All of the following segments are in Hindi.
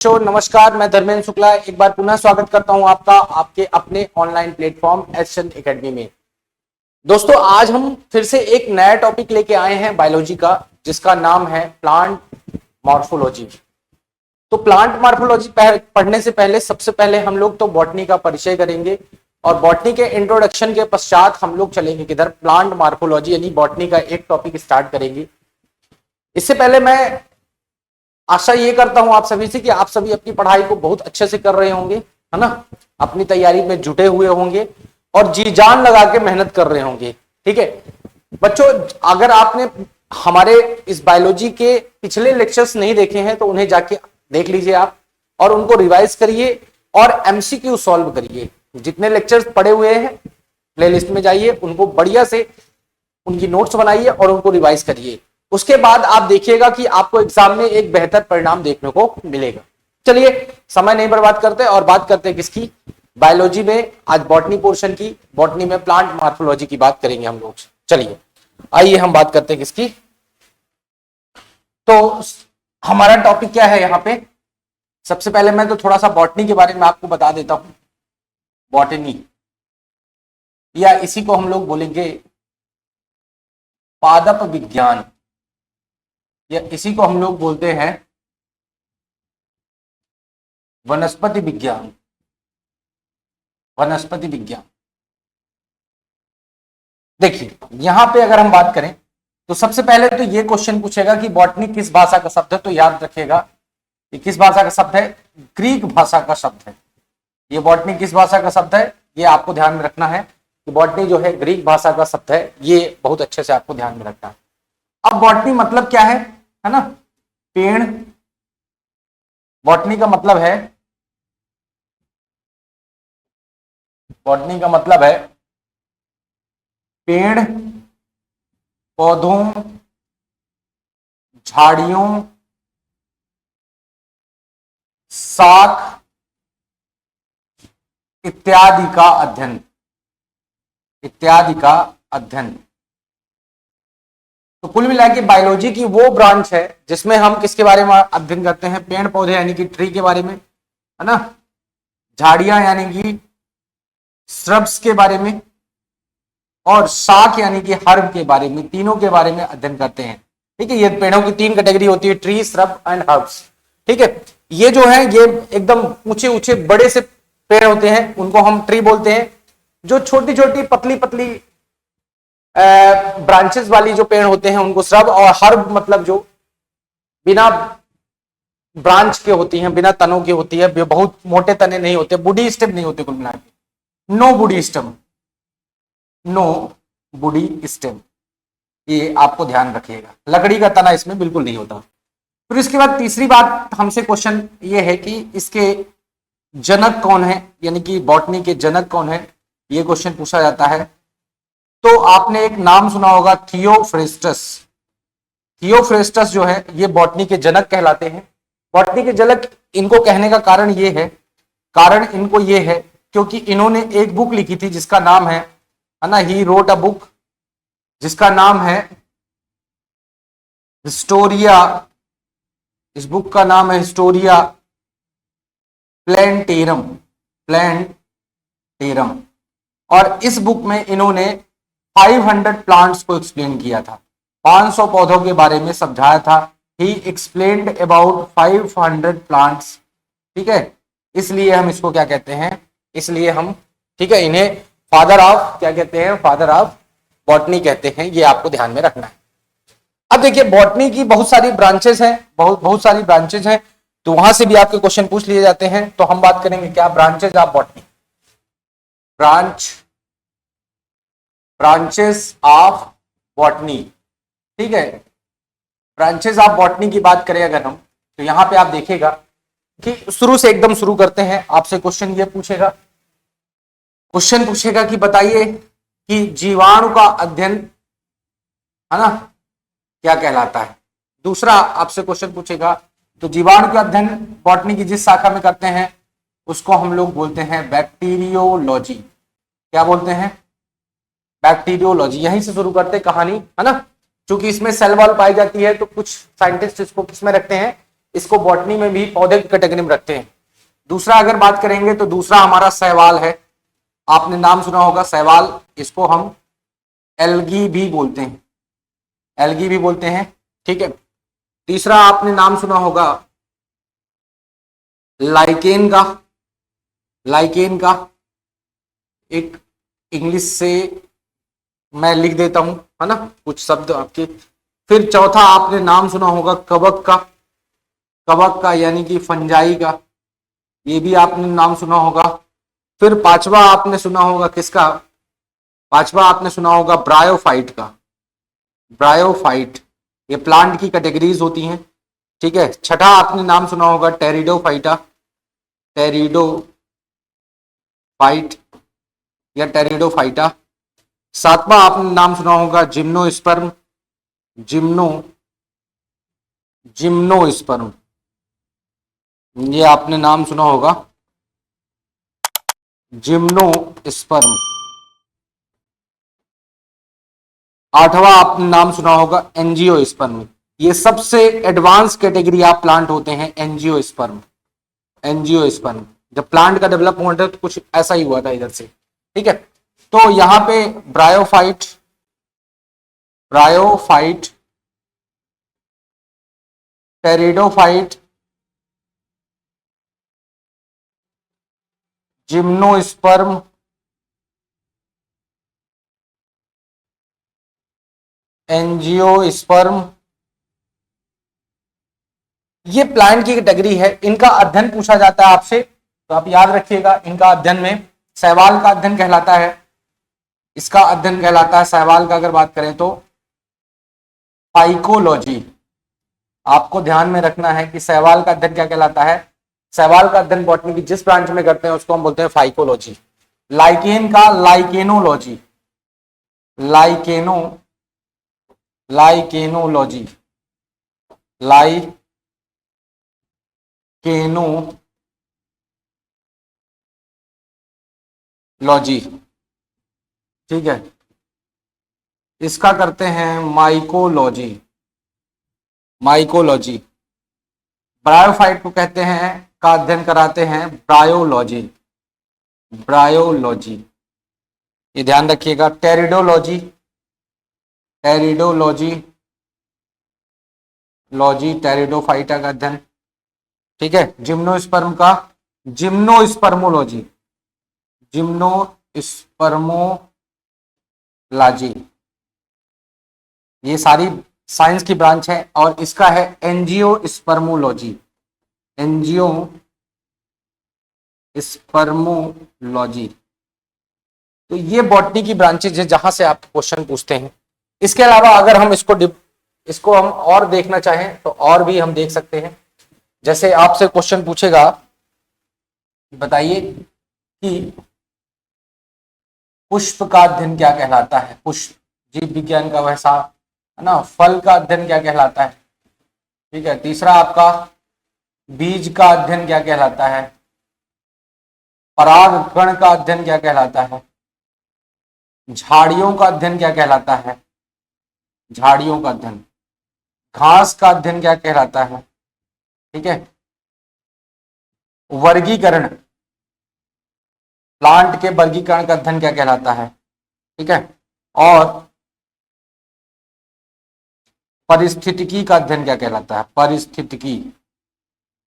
नमस्कार, मैं धर्मेंद्र शुक्ला एक बार पुनः स्वागत करता हूं आपका आपके अपने ऑनलाइन प्लेटफॉर्म एसएन एकेडमी में। दोस्तों, आज हम फिर से एक नया टॉपिक लेके आए हैं बायोलॉजी का, जिसका नाम है प्लांट मॉर्फोलॉजी। तो प्लांट मॉर्फोलॉजी पढ़ने से पहले सबसे पहले हम लोग तो बॉटनी का परिचय करेंगे और बॉटनी के इंट्रोडक्शन के पश्चात हम लोग चलेंगे किधर, प्लांट मॉर्फोलॉजी यानी बॉटनी का एक टॉपिक स्टार्ट करेंगे। इससे पहले मैं आशा ये करता हूं आप सभी से कि आप सभी अपनी पढ़ाई को बहुत अच्छे से कर रहे होंगे, है ना, अपनी तैयारी में जुटे हुए होंगे और जी जान लगा के मेहनत कर रहे होंगे। ठीक है बच्चों, अगर आपने हमारे इस बायोलॉजी के पिछले लेक्चर्स नहीं देखे हैं तो उन्हें जाके देख लीजिए आप और उनको रिवाइज करिए और एमसीक्यू सॉल्व करिए। जितने लेक्चर्स पढ़े हुए हैं प्लेलिस्ट में जाइए, उनको बढ़िया से उनकी नोट्स बनाइए और उनको रिवाइज करिए। उसके बाद आप देखिएगा कि आपको एग्जाम में एक बेहतर परिणाम देखने को मिलेगा। चलिए समय नहीं बर्बाद करते और बात करते हैं किसकी, बायोलॉजी में। आज बॉटनी पोर्शन की, बॉटनी में प्लांट मॉर्फोलॉजी की बात करेंगे हम लोग। चलिए आइए हम बात करते हैं किसकी। तो हमारा टॉपिक क्या है यहाँ पे, सबसे पहले मैं तो थोड़ा सा बॉटनी के बारे में आपको बता देता हूं। बॉटनी या इसी को हम लोग बोलेंगे पादप विज्ञान, या इसी को हम लोग बोलते हैं वनस्पति विज्ञान। वनस्पति विज्ञान, देखिए यहां पे अगर हम बात करें तो सबसे पहले तो ये क्वेश्चन पूछेगा कि बॉटनी किस भाषा का शब्द है। तो याद रखिएगा ये किस भाषा का शब्द है, ग्रीक भाषा का शब्द है। ये बॉटनी किस भाषा का शब्द है, ये आपको ध्यान में रखना है कि बॉटनी जो है ग्रीक भाषा का शब्द है। ये बहुत अच्छे से आपको ध्यान में रखना है। अब बॉटनी मतलब क्या है ना, पेड़। बॉटनी का मतलब है, बॉटनी का मतलब है पेड़ पौधों, झाड़ियों, शाक इत्यादि का अध्ययन, इत्यादि का अध्ययन। तो कुल मिला के बायोलॉजी की वो ब्रांच है जिसमें हम किसके बारे में अध्ययन करते हैं, पेड़ पौधे यानी कि ट्री के बारे में, है ना, झाड़ियां यानी कि श्रब्स के बारे में, और शाक यानी कि हर्ब के बारे में, तीनों के बारे में अध्ययन करते हैं। ठीक है, ये पेड़ों की तीन कैटेगरी होती है, ट्री, श्रब एंड हर्ब्स। ठीक है, ये जो है ये एकदम ऊंचे ऊंचे बड़े से पेड़ होते हैं, उनको हम ट्री बोलते हैं। जो छोटी छोटी पतली पतली ब्रांचेस वाली जो पेड़ होते हैं उनको श्रब, और हर्ब मतलब जो बिना ब्रांच के होती हैं, बिना तनों की होती है, बहुत मोटे तने नहीं होते, बुडी स्टेम नहीं होते, कुल मिला के नो बुडी स्टेम, नो बुडी स्टेम। ये आपको ध्यान रखिएगा, लकड़ी का तना इसमें बिल्कुल नहीं होता। फिर इसके बाद तीसरी बात हमसे क्वेश्चन ये है कि इसके जनक कौन है, यानी कि बॉटनी के जनक कौन है, ये क्वेश्चन पूछा जाता है। तो आपने एक नाम सुना होगा, थियोफ्रेस्टस। थियोफ्रेस्टस जो है ये बॉटनी के जनक कहलाते हैं। बॉटनी के जनक इनको कहने का कारण ये है, कारण इनको ये है क्योंकि इन्होंने एक बुक लिखी थी जिसका नाम है ना, ही रोट अ बुक जिसका नाम है हिस्टोरिया। इस बुक का नाम है हिस्टोरिया प्लैंटेरम, प्लैंटेरम। और इस बुक में इन्होंने 500 प्लांट्स को एक्सप्लेन किया था, 500 पौधों के बारे में समझाया था। ही एक्सप्लेन्ड अबाउट 500 प्लांट्स। ठीक है, इसलिए हम इसको क्या कहते हैं, इसलिए हम, ठीक है, इन्हें फादर ऑफ क्या कहते हैं, फादर ऑफ बॉटनी कहते हैं। ये आपको ध्यान में रखना है। अब देखिए बॉटनी की बहुत सारी ब्रांचेस हैं, बहुत सारी ब्रांचेस हैं, तो वहां से भी आपके क्वेश्चन पूछ लिए जाते हैं। तो हम बात करेंगे क्या, branches of botany, branches of botany. ठीक है, ब्रांचेस ऑफ बॉटनी की बात करें अगर हम, तो यहां पे आप देखिएगा कि शुरू से एकदम शुरू करते हैं। आपसे क्वेश्चन ये पूछेगा, क्वेश्चन पूछेगा कि बताइए कि जीवाणु का अध्ययन, है ना, क्या कहलाता है। दूसरा आपसे क्वेश्चन पूछेगा, तो जीवाणु का अध्ययन बॉटनी की जिस शाखा में करते हैं उसको हम लोग बोलते हैं बैक्टीरियोलॉजी। क्या बोलते हैं, बैक्टीरियोलॉजी। यहीं से शुरू करते कहानी, है ना, क्योंकि इसमें सेल वॉल पाई जाती है तो कुछ साइंटिस्ट इसको किसमें रखते हैं, इसको बॉटनी में भी पौधे की कैटेगरी में रखते हैं। दूसरा अगर बात करेंगे तो दूसरा हमारा शैवाल है। आपने नाम सुना होगा शैवाल, इसको हम एल्गी भी बोलते हैं, एल्गी भी बोलते हैं। ठीक है। तीसरा आपने नाम सुना होगा लाइकेन का, लाइकेन का एक इंग्लिश से मैं लिख देता हूं, है ना, कुछ शब्द आपके। फिर चौथा आपने नाम सुना होगा कवक का, कवक का यानी कि फंजाई का, ये भी आपने नाम सुना होगा। फिर पांचवा आपने सुना होगा किसका, पांचवा आपने सुना होगा ब्रायोफाइट का, ब्रायोफाइट, ये प्लांट की कैटेगरीज होती हैं। ठीक है। छठा आपने नाम सुना होगा टेरिडोफाइटा, टेरिडोफाइट या टेरिडोफाइटा। सातवां आपने नाम सुना होगा जिम्नोस्पर्म, जिम्नो जिम्नोस्पर्म, ये आपने नाम सुना होगा जिम्नोस्पर्म। आठवां आपने नाम सुना होगा एंजियोस्पर्म। ये सबसे एडवांस कैटेगरी आप प्लांट होते हैं एंजियोस्पर्म, एंजियोस्पर्म। जब प्लांट का डेवलपमेंट है तो कुछ ऐसा ही हुआ था इधर से। ठीक है। तो यहां पे bryophyte, bryophyte, pteridophyte, gymnosperm, angiosperm, ये प्लांट की कैटेगरी है। इनका अध्ययन पूछा जाता है आपसे तो आप याद रखिएगा, इनका अध्ययन में शैवाल का अध्ययन कहलाता है, इसका अध्ययन कहलाता है शैवाल का अगर बात करें तो फाइकोलॉजी। आपको ध्यान में रखना है कि शैवाल का अध्ययन क्या कहलाता है। शैवाल का अध्ययन बॉटनी की जिस ब्रांच में करते हैं उसको हम बोलते हैं फाइकोलॉजी। लाइकेन का लाइकेनोलॉजी, लाइकेनो लाइकेनोलॉजी, लाइकेनोलॉजी। ठीक है। इसका करते हैं माइकोलॉजी, माइकोलॉजी। ब्रायोफाइट को कहते हैं, का अध्ययन कराते हैं ब्रायोलॉजी, ब्रायोलॉजी, ये ध्यान रखिएगा। टेरिडोलॉजी, टेरिडोलॉजी, लॉजी टेरिडोफाइटा का अध्ययन। ठीक है। जिम्नोस्पर्म का जिम्नोस्पर्मोलॉजी, जिम्नोस्पर्मोलॉजी, ये सारी साइंस की ब्रांच है। और इसका है एंजियोस्पर्मोलॉजी, एंजियोस्पर्मोलॉजी। तो ये बॉटनी की ब्रांचेज है जहां से आप क्वेश्चन पूछते हैं। इसके अलावा अगर हम इसको हम और देखना चाहें तो और भी हम देख सकते हैं। जैसे आपसे क्वेश्चन पूछेगा, बताइए कि पुष्प का अध्ययन क्या कहलाता है। पुष्प जीव विज्ञान का वैसा है ना। फल का अध्ययन क्या कहलाता है। ठीक है। तीसरा आपका बीज का अध्ययन क्या कहलाता है। परागकण का अध्ययन क्या कहलाता है। झाड़ियों का अध्ययन क्या कहलाता है, झाड़ियों का अध्ययन। घास का अध्ययन क्या कहलाता है। ठीक है। वर्गीकरण, प्लांट के वर्गीकरण का अध्ययन क्या कहलाता है। ठीक है। और पारिस्थितिकी का अध्ययन क्या कहलाता है, पारिस्थितिकी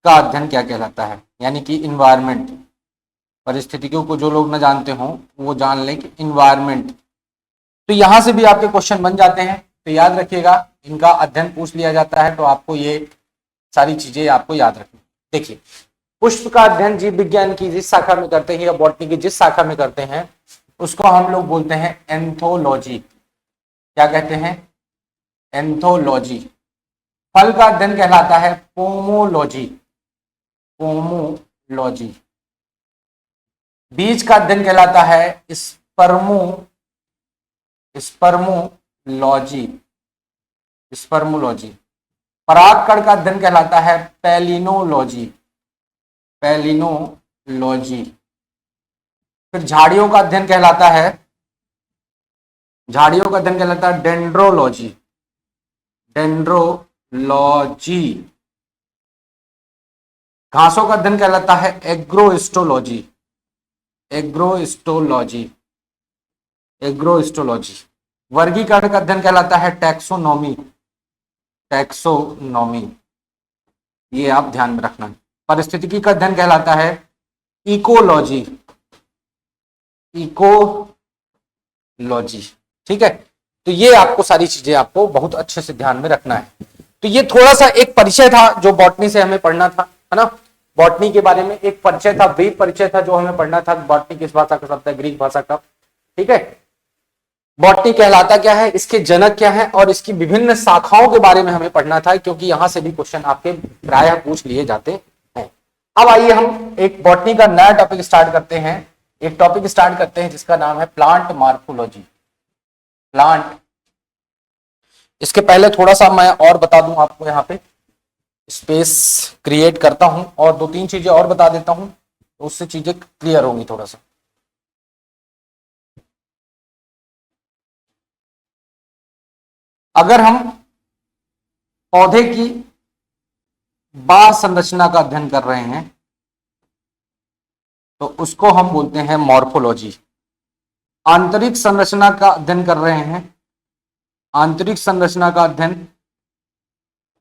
का अध्ययन क्या कहलाता है, यानी कि इन्वायरमेंट। परिस्थितियों को जो लोग ना जानते हो वो जान लें कि इन्वायरमेंट। तो यहां से भी आपके क्वेश्चन बन जाते हैं। तो याद रखिएगा, इनका अध्ययन पूछ लिया जाता है तो आपको ये सारी चीजें आपको याद रखनी। देखिए, पुष्प का अध्ययन जीव विज्ञान की जिस शाखा में करते हैं या बॉटनी की जिस शाखा में करते हैं उसको हम लोग बोलते हैं एंथोलॉजी। क्या कहते हैं, एंथोलॉजी। फल का अध्ययन कहलाता है पोमोलॉजी, पोमोलॉजी। बीज का अध्ययन कहलाता है स्पर्मो, स्पर्मोलॉजी, स्पर्मोलॉजी। परागकण का अध्ययन कहलाता है पैलिनोलॉजी, पैलिनोलॉजी। फिर झाड़ियों का अध्ययन कहलाता है, झाड़ियों का अध्ययन कहलाता है डेंड्रोलॉजी, डेंड्रोलॉजी। घासों का अध्ययन कहलाता है एग्रोइस्टोलॉजी। एग्रोइस्टोलॉजी, एग्रोइस्टोलॉजी। वर्गीकरण का अध्ययन कहलाता है टैक्सोनॉमी। टैक्सोनॉमी, ये आप ध्यान में रखना। पारिस्थितिकी का अध्ययन कहलाता है इकोलॉजी। इकोलॉजी, ठीक है। तो ये आपको सारी चीजें आपको बहुत अच्छे से ध्यान में रखना है। तो ये थोड़ा सा एक परिचय था जो बॉटनी से हमें पढ़ना था, है ना। बॉटनी के बारे में एक परिचय था, ब्रीफ परिचय था जो हमें पढ़ना था। बॉटनी किस भाषा का शब्द है? ग्रीक भाषा का, ठीक है। बॉटनी कहलाता क्या है, इसके जनक क्या है, और इसकी विभिन्न शाखाओं के बारे में हमें पढ़ना था, क्योंकि यहां से भी क्वेश्चन आपके प्रायः पूछ लिए जाते हैं। अब आइए हम एक बॉटनी का नया टॉपिक स्टार्ट करते हैं। एक टॉपिक स्टार्ट करते हैं जिसका नाम है प्लांट मॉर्फोलॉजी। प्लांट, इसके पहले थोड़ा सा मैं और बता दूं आपको, यहाँ पे स्पेस क्रिएट करता हूं और दो तीन चीजें और बता देता हूं, तो उससे चीजें क्लियर होंगी थोड़ा सा। अगर हम पौधे की बाह्य संरचना का अध्ययन कर रहे हैं तो उसको हम बोलते हैं मॉर्फोलॉजी। आंतरिक संरचना का अध्ययन कर रहे हैं, आंतरिक संरचना का अध्ययन,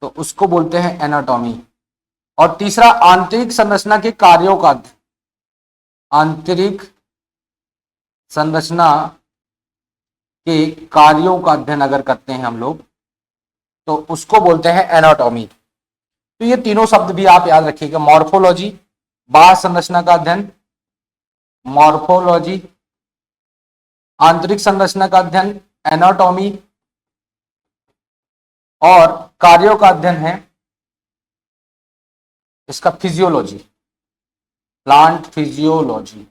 तो उसको बोलते हैं एनाटॉमी। और तीसरा आंतरिक संरचना के कार्यों का अध्ययन, आंतरिक संरचना के कार्यों का अध्ययन अगर करते हैं हम लोग तो उसको बोलते हैं एनाटॉमी। तो ये तीनों शब्द भी आप याद रखिएगा, मॉर्फोलॉजी बाह्य संरचना का अध्ययन, मॉर्फोलॉजी आंतरिक संरचना का अध्ययन, एनाटॉमी, और कार्यों का अध्ययन है इसका फिजियोलॉजी, प्लांट फिजियोलॉजी।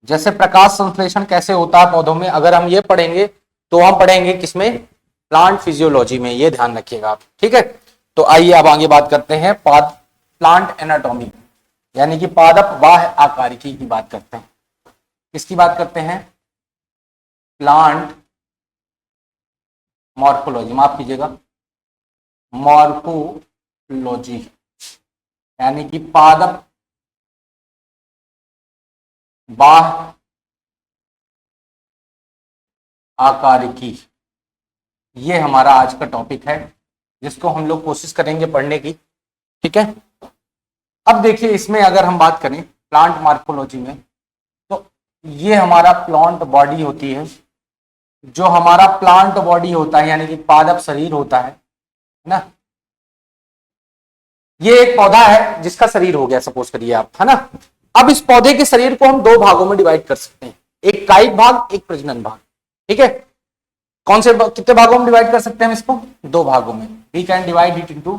जैसे प्रकाश संश्लेषण कैसे होता है पौधों में, अगर हम ये पढ़ेंगे तो हम पढ़ेंगे किसमें? प्लांट फिजियोलॉजी में, ये ध्यान रखिएगा आप, ठीक है। तो आइए अब आगे बात करते हैं प्लांट एनाटॉमी, यानी कि पादप बाह्य आकारिकी की बात करते हैं। किसकी बात करते हैं? प्लांट मॉर्फोलॉजी, माफ कीजिएगा, मॉर्फोलॉजी, यानी कि पादप बाह्य आकारिकी। ये हमारा आज का टॉपिक है जिसको हम लोग कोशिश करेंगे पढ़ने की, ठीक है। अब देखिए इसमें अगर हम बात करें प्लांट मॉर्फोलॉजी में, तो ये हमारा प्लांट बॉडी होती है। जो हमारा प्लांट बॉडी होता है यानी कि पादप शरीर होता है ना, ये एक पौधा है जिसका शरीर हो गया, सपोज करिए आप, है ना। अब इस पौधे के शरीर को हम दो भागों में डिवाइड कर सकते हैं, एक कायिक भाग, एक प्रजनन भाग, ठीक है। कौन से कितने भागों में डिवाइड कर सकते हैं हम इसको? दो भागों में। We can divide it into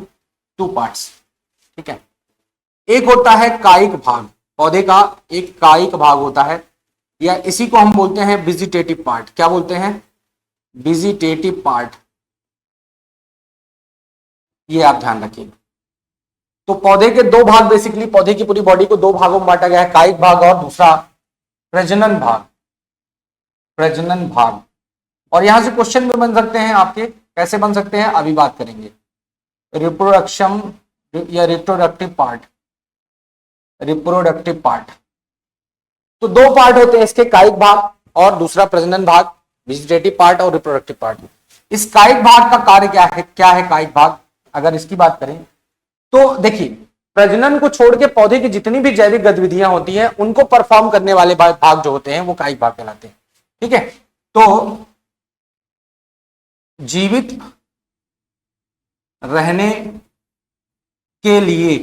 two parts, ठीक है। एक होता है कायिक भाग, पौधे का एक कायिक भाग होता है, या इसी को हम बोलते हैं वेजिटेटिव पार्ट। क्या बोलते हैं? वेजिटेटिव पार्ट, ये आप ध्यान रखिएगा। तो पौधे के दो भाग, बेसिकली पौधे की पूरी बॉडी को दो भागों में बांटा गया है, कायिक भाग और दूसरा प्रजनन भाग। प्रजनन भाग, और यहां से क्वेश्चन भी बन सकते हैं आपके, कैसे बन सकते हैं अभी बात करेंगे। रिप्रोडक्शन या रिप्रोडक्टिव पार्ट, रिप्रोडक्टिव पार्ट, तो दो पार्ट होते हैं इसके, कायिक भाग और दूसरा प्रजनन भाग, वेजिटेटिव पार्ट और रिप्रोडक्टिव पार्ट। इस कायिक भाग का कार्य क्या है? क्या है कायिक भाग? अगर इसकी बात करें तो देखिए, प्रजनन को छोड़ के पौधे की जितनी भी जैविक गतिविधियां होती हैं उनको परफॉर्म करने वाले भाग जो होते हैं वो कायिक भाग कहलाते हैं, ठीक है। तो जीवित रहने के लिए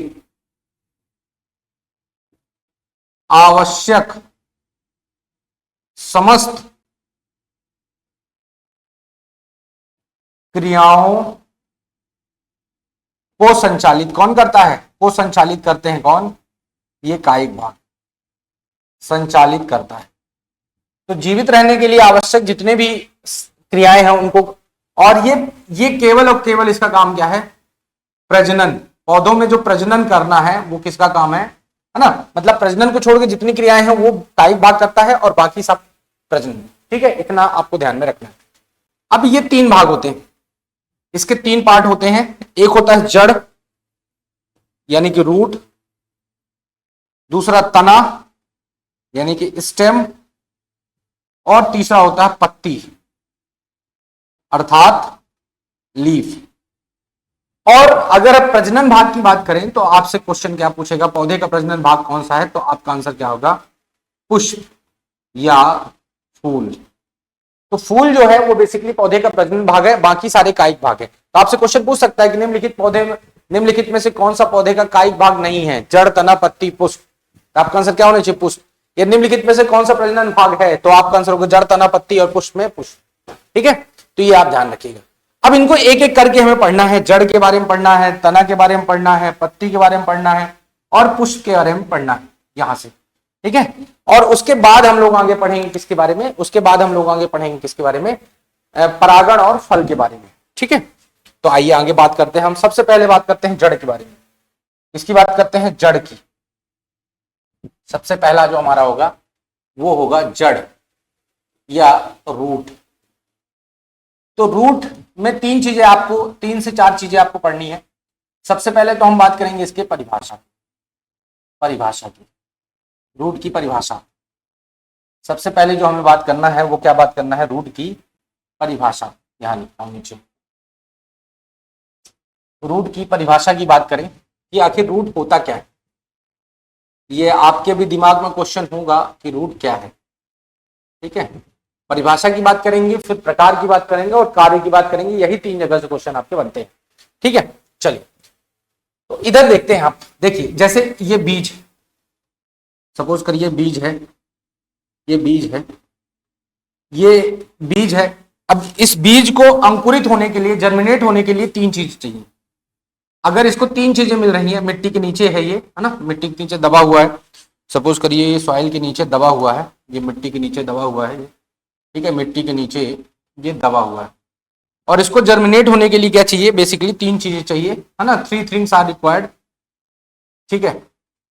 आवश्यक समस्त क्रियाओं को संचालित कौन करता है? को संचालित करते हैं कौन? ये कायिक भाग संचालित करता है। तो जीवित रहने के लिए आवश्यक जितने भी क्रियाएं हैं उनको, और ये केवल और केवल इसका काम क्या है? प्रजनन। पौधों में जो प्रजनन करना है वो किसका काम है ना। मतलब प्रजनन को छोड़ के जितनी क्रियाएं हैं वो कायिक भाग करता है और बाकी सब प्रजनन, ठीक है। इतना आपको ध्यान में रखना है। अब ये तीन भाग होते हैं, इसके तीन पार्ट होते हैं। एक होता है जड़ यानी कि रूट, दूसरा तना यानी कि स्टेम, और तीसरा होता है पत्ती अर्थात लीफ। और अगर आप प्रजनन भाग की बात करें तो आपसे क्वेश्चन क्या पूछेगा, पौधे का प्रजनन भाग कौन सा है, तो आपका आंसर क्या होगा, पुष्प या फूल। तो फूल जो है वो बेसिकली पौधे का प्रजनन भाग है, बाकी सारे कायिक भाग है। तो आपसे क्वेश्चन पूछ सकता है कि निम्नलिखित में से कौन सा पौधे का कायिक भाग नहीं है, जड़, तना, पत्ती, पुष्प। तो आपका आंसर क्या होना चाहिए, पुष्प। ये निम्नलिखित में से कौन सा प्रजनन भाग है, तो आपका आंसर होगा जड़, तना, पत्ती और पुष्प में पुष्प। ठीक है, तो ये आप ध्यान रखिएगा। अब इनको एक एक करके हमें पढ़ना है, जड़ के बारे में पढ़ना है, तना के बारे में पढ़ना है, पत्ती के बारे में पढ़ना है और पुष्प के बारे में पढ़ना है यहां से। ठीक है, और उसके बाद हम लोग आगे पढ़ेंगे किसके बारे में, परागण और फल के बारे में। ठीक है, तो आइए आगे बात करते हैं। हम सबसे पहले बात करते हैं जड़ के बारे में। इसकी बात करते हैं जड़ की। सबसे पहला जो हमारा होगा वो होगा जड़ या रूट। तो रूट में तीन से चार चीजें आपको पढ़नी है। सबसे पहले तो हम बात करेंगे इसके परिभाषा की, रूट की परिभाषा। सबसे पहले जो हमें बात करना है वो क्या बात करना है, रूट की परिभाषा। यहां लिखता हूं नीचे, रूट की परिभाषा की बात करें कि आखिर रूट होता क्या है। ये आपके भी दिमाग में क्वेश्चन होगा कि रूट क्या है। ठीक है, परिभाषा की बात करेंगे, फिर प्रकार की बात करेंगे और कार्य की बात करेंगे। यही तीन जगह से क्वेश्चन आपके बनते हैं। ठीक है, चलिए तो इधर देखते हैं। आप देखिए, जैसे ये बीज, सपोज करिए बीज है, ये बीज है। अब इस बीज को अंकुरित होने के लिए, जर्मिनेट होने के लिए तीन चीज चाहिए। अगर इसको तीन चीजें मिल रही है, मिट्टी के नीचे है ये, है ना, मिट्टी के नीचे दबा हुआ है। सपोज करिए ये सॉइल के नीचे दबा हुआ है, ये मिट्टी के नीचे दबा हुआ है। ठीक है, मिट्टी के नीचे ये दबा हुआ है और इसको जर्मिनेट होने के लिए क्या चाहिए, बेसिकली तीन चीजें चाहिए, है ना, 3 थिंग्स आर रिक्वायर्ड। ठीक है,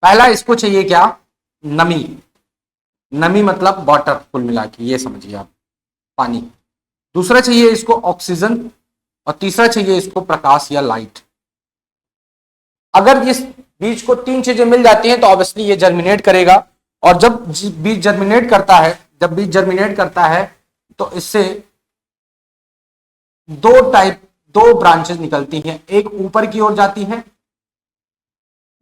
पहला इसको चाहिए क्या, नमी मतलब वाटर, कुल मिला के ये समझिए आप, पानी। दूसरा चाहिए इसको ऑक्सीजन और तीसरा चाहिए इसको प्रकाश या लाइट। अगर इस बीज को तीन चीजें मिल जाती हैं तो ऑब्वियसली ये जर्मिनेट करेगा। और जब बीज जर्मिनेट करता है तो इससे दो ब्रांचेस निकलती हैं। एक ऊपर की ओर जाती है,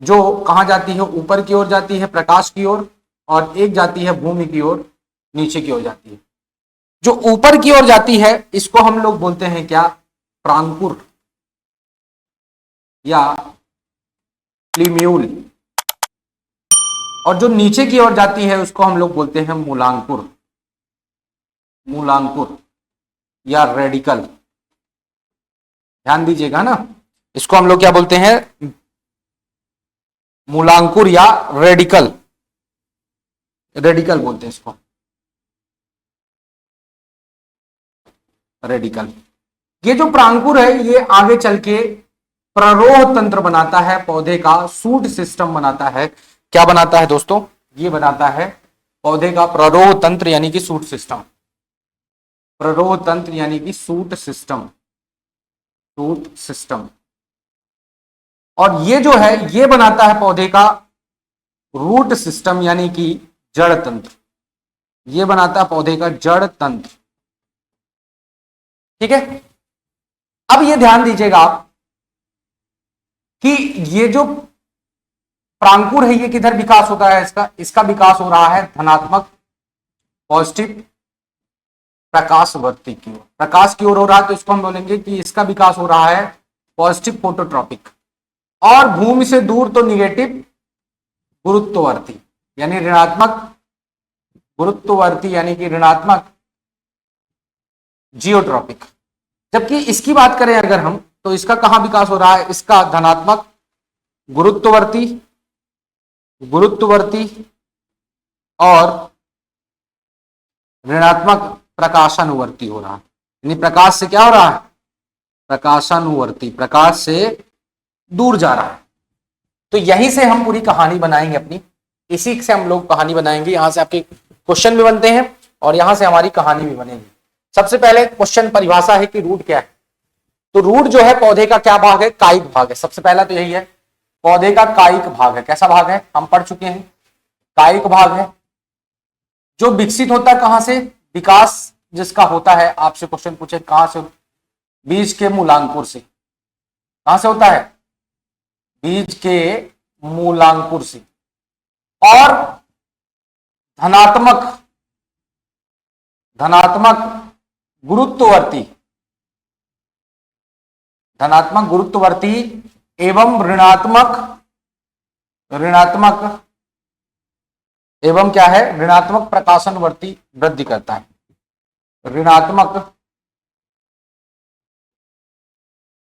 जो कहां जाती है, ऊपर की ओर जाती है प्रकाश की ओर, और एक जाती है भूमि की ओर, नीचे की ओर जाती है। जो ऊपर की ओर जाती है इसको हम लोग बोलते हैं क्या, प्रांकुर या प्लीम्यूल। और जो नीचे की ओर जाती है उसको हम लोग बोलते हैं मूलांकुर या रेडिकल। ध्यान दीजिएगा ना, इसको हम लोग क्या बोलते हैं, मूलांकुर या रेडिकल बोलते हैं इसको, रेडिकल। ये जो प्रांकुर है ये आगे चल के प्ररोह तंत्र बनाता है, पौधे का सूट सिस्टम बनाता है। क्या बनाता है दोस्तों, ये बनाता है पौधे का प्ररोह तंत्र यानी कि सूट सिस्टम, प्ररोह तंत्र यानी कि सूट सिस्टम। और ये जो है ये बनाता है पौधे का रूट सिस्टम यानी कि जड़ तंत्र। ये बनाता है पौधे का जड़ तंत्र। ठीक है, अब ये ध्यान दीजिएगा आप कि ये जो प्रांकुर है ये किधर विकास होता है, इसका विकास हो रहा है धनात्मक, पॉजिटिव, प्रकाशवर्ती की ओर। प्रकाश की ओर हो रहा है तो इसको हम बोलेंगे कि इसका विकास हो रहा है पॉजिटिव फोटोट्रॉपिक। और भूमि से दूर तो निगेटिव गुरुत्ववर्ती यानी ऋणात्मक, गुरुत्ववर्ती यानी कि ऋणात्मक जियोट्रॉपिक। जबकि इसकी बात करें अगर हम, तो इसका कहां विकास हो रहा है, इसका धनात्मक गुरुत्ववर्ती और ऋणात्मक प्रकाशानुवर्ती हो रहा है। यानी प्रकाश से क्या हो रहा है, प्रकाशानुवर्ती, प्रकाश से दूर जा रहा है। तो यहीं से हम पूरी कहानी बनाएंगे अपनी, इसी से हम लोग कहानी बनाएंगे। यहां से आपके क्वेश्चन भी बनते हैं और यहां से हमारी कहानी भी बनेगी। सबसे पहले क्वेश्चन परिभाषा है कि रूट क्या है। तो रूट जो है पौधे का क्या भाग है, कायिक भाग है। सबसे पहला तो यही है पौधे का कायिक भाग है। कैसा भाग है? हम पढ़ चुके हैं, कायिक भाग है जो विकसित होता है कहां से? विकास जिसका होता है, आपसे क्वेश्चन पूछे कहां से? बीज के मूलांकुर से। कहां से होता है? बीज के मूलांकुर से। और धनात्मक धनात्मक गुरुत्ववर्ती धनात्मक गुरुत्ववर्ती एवं ऋणात्मक ऋणात्मक एवं क्या है? ऋणात्मक प्रकाशनवर्ती वृद्धि करता है। ऋणात्मक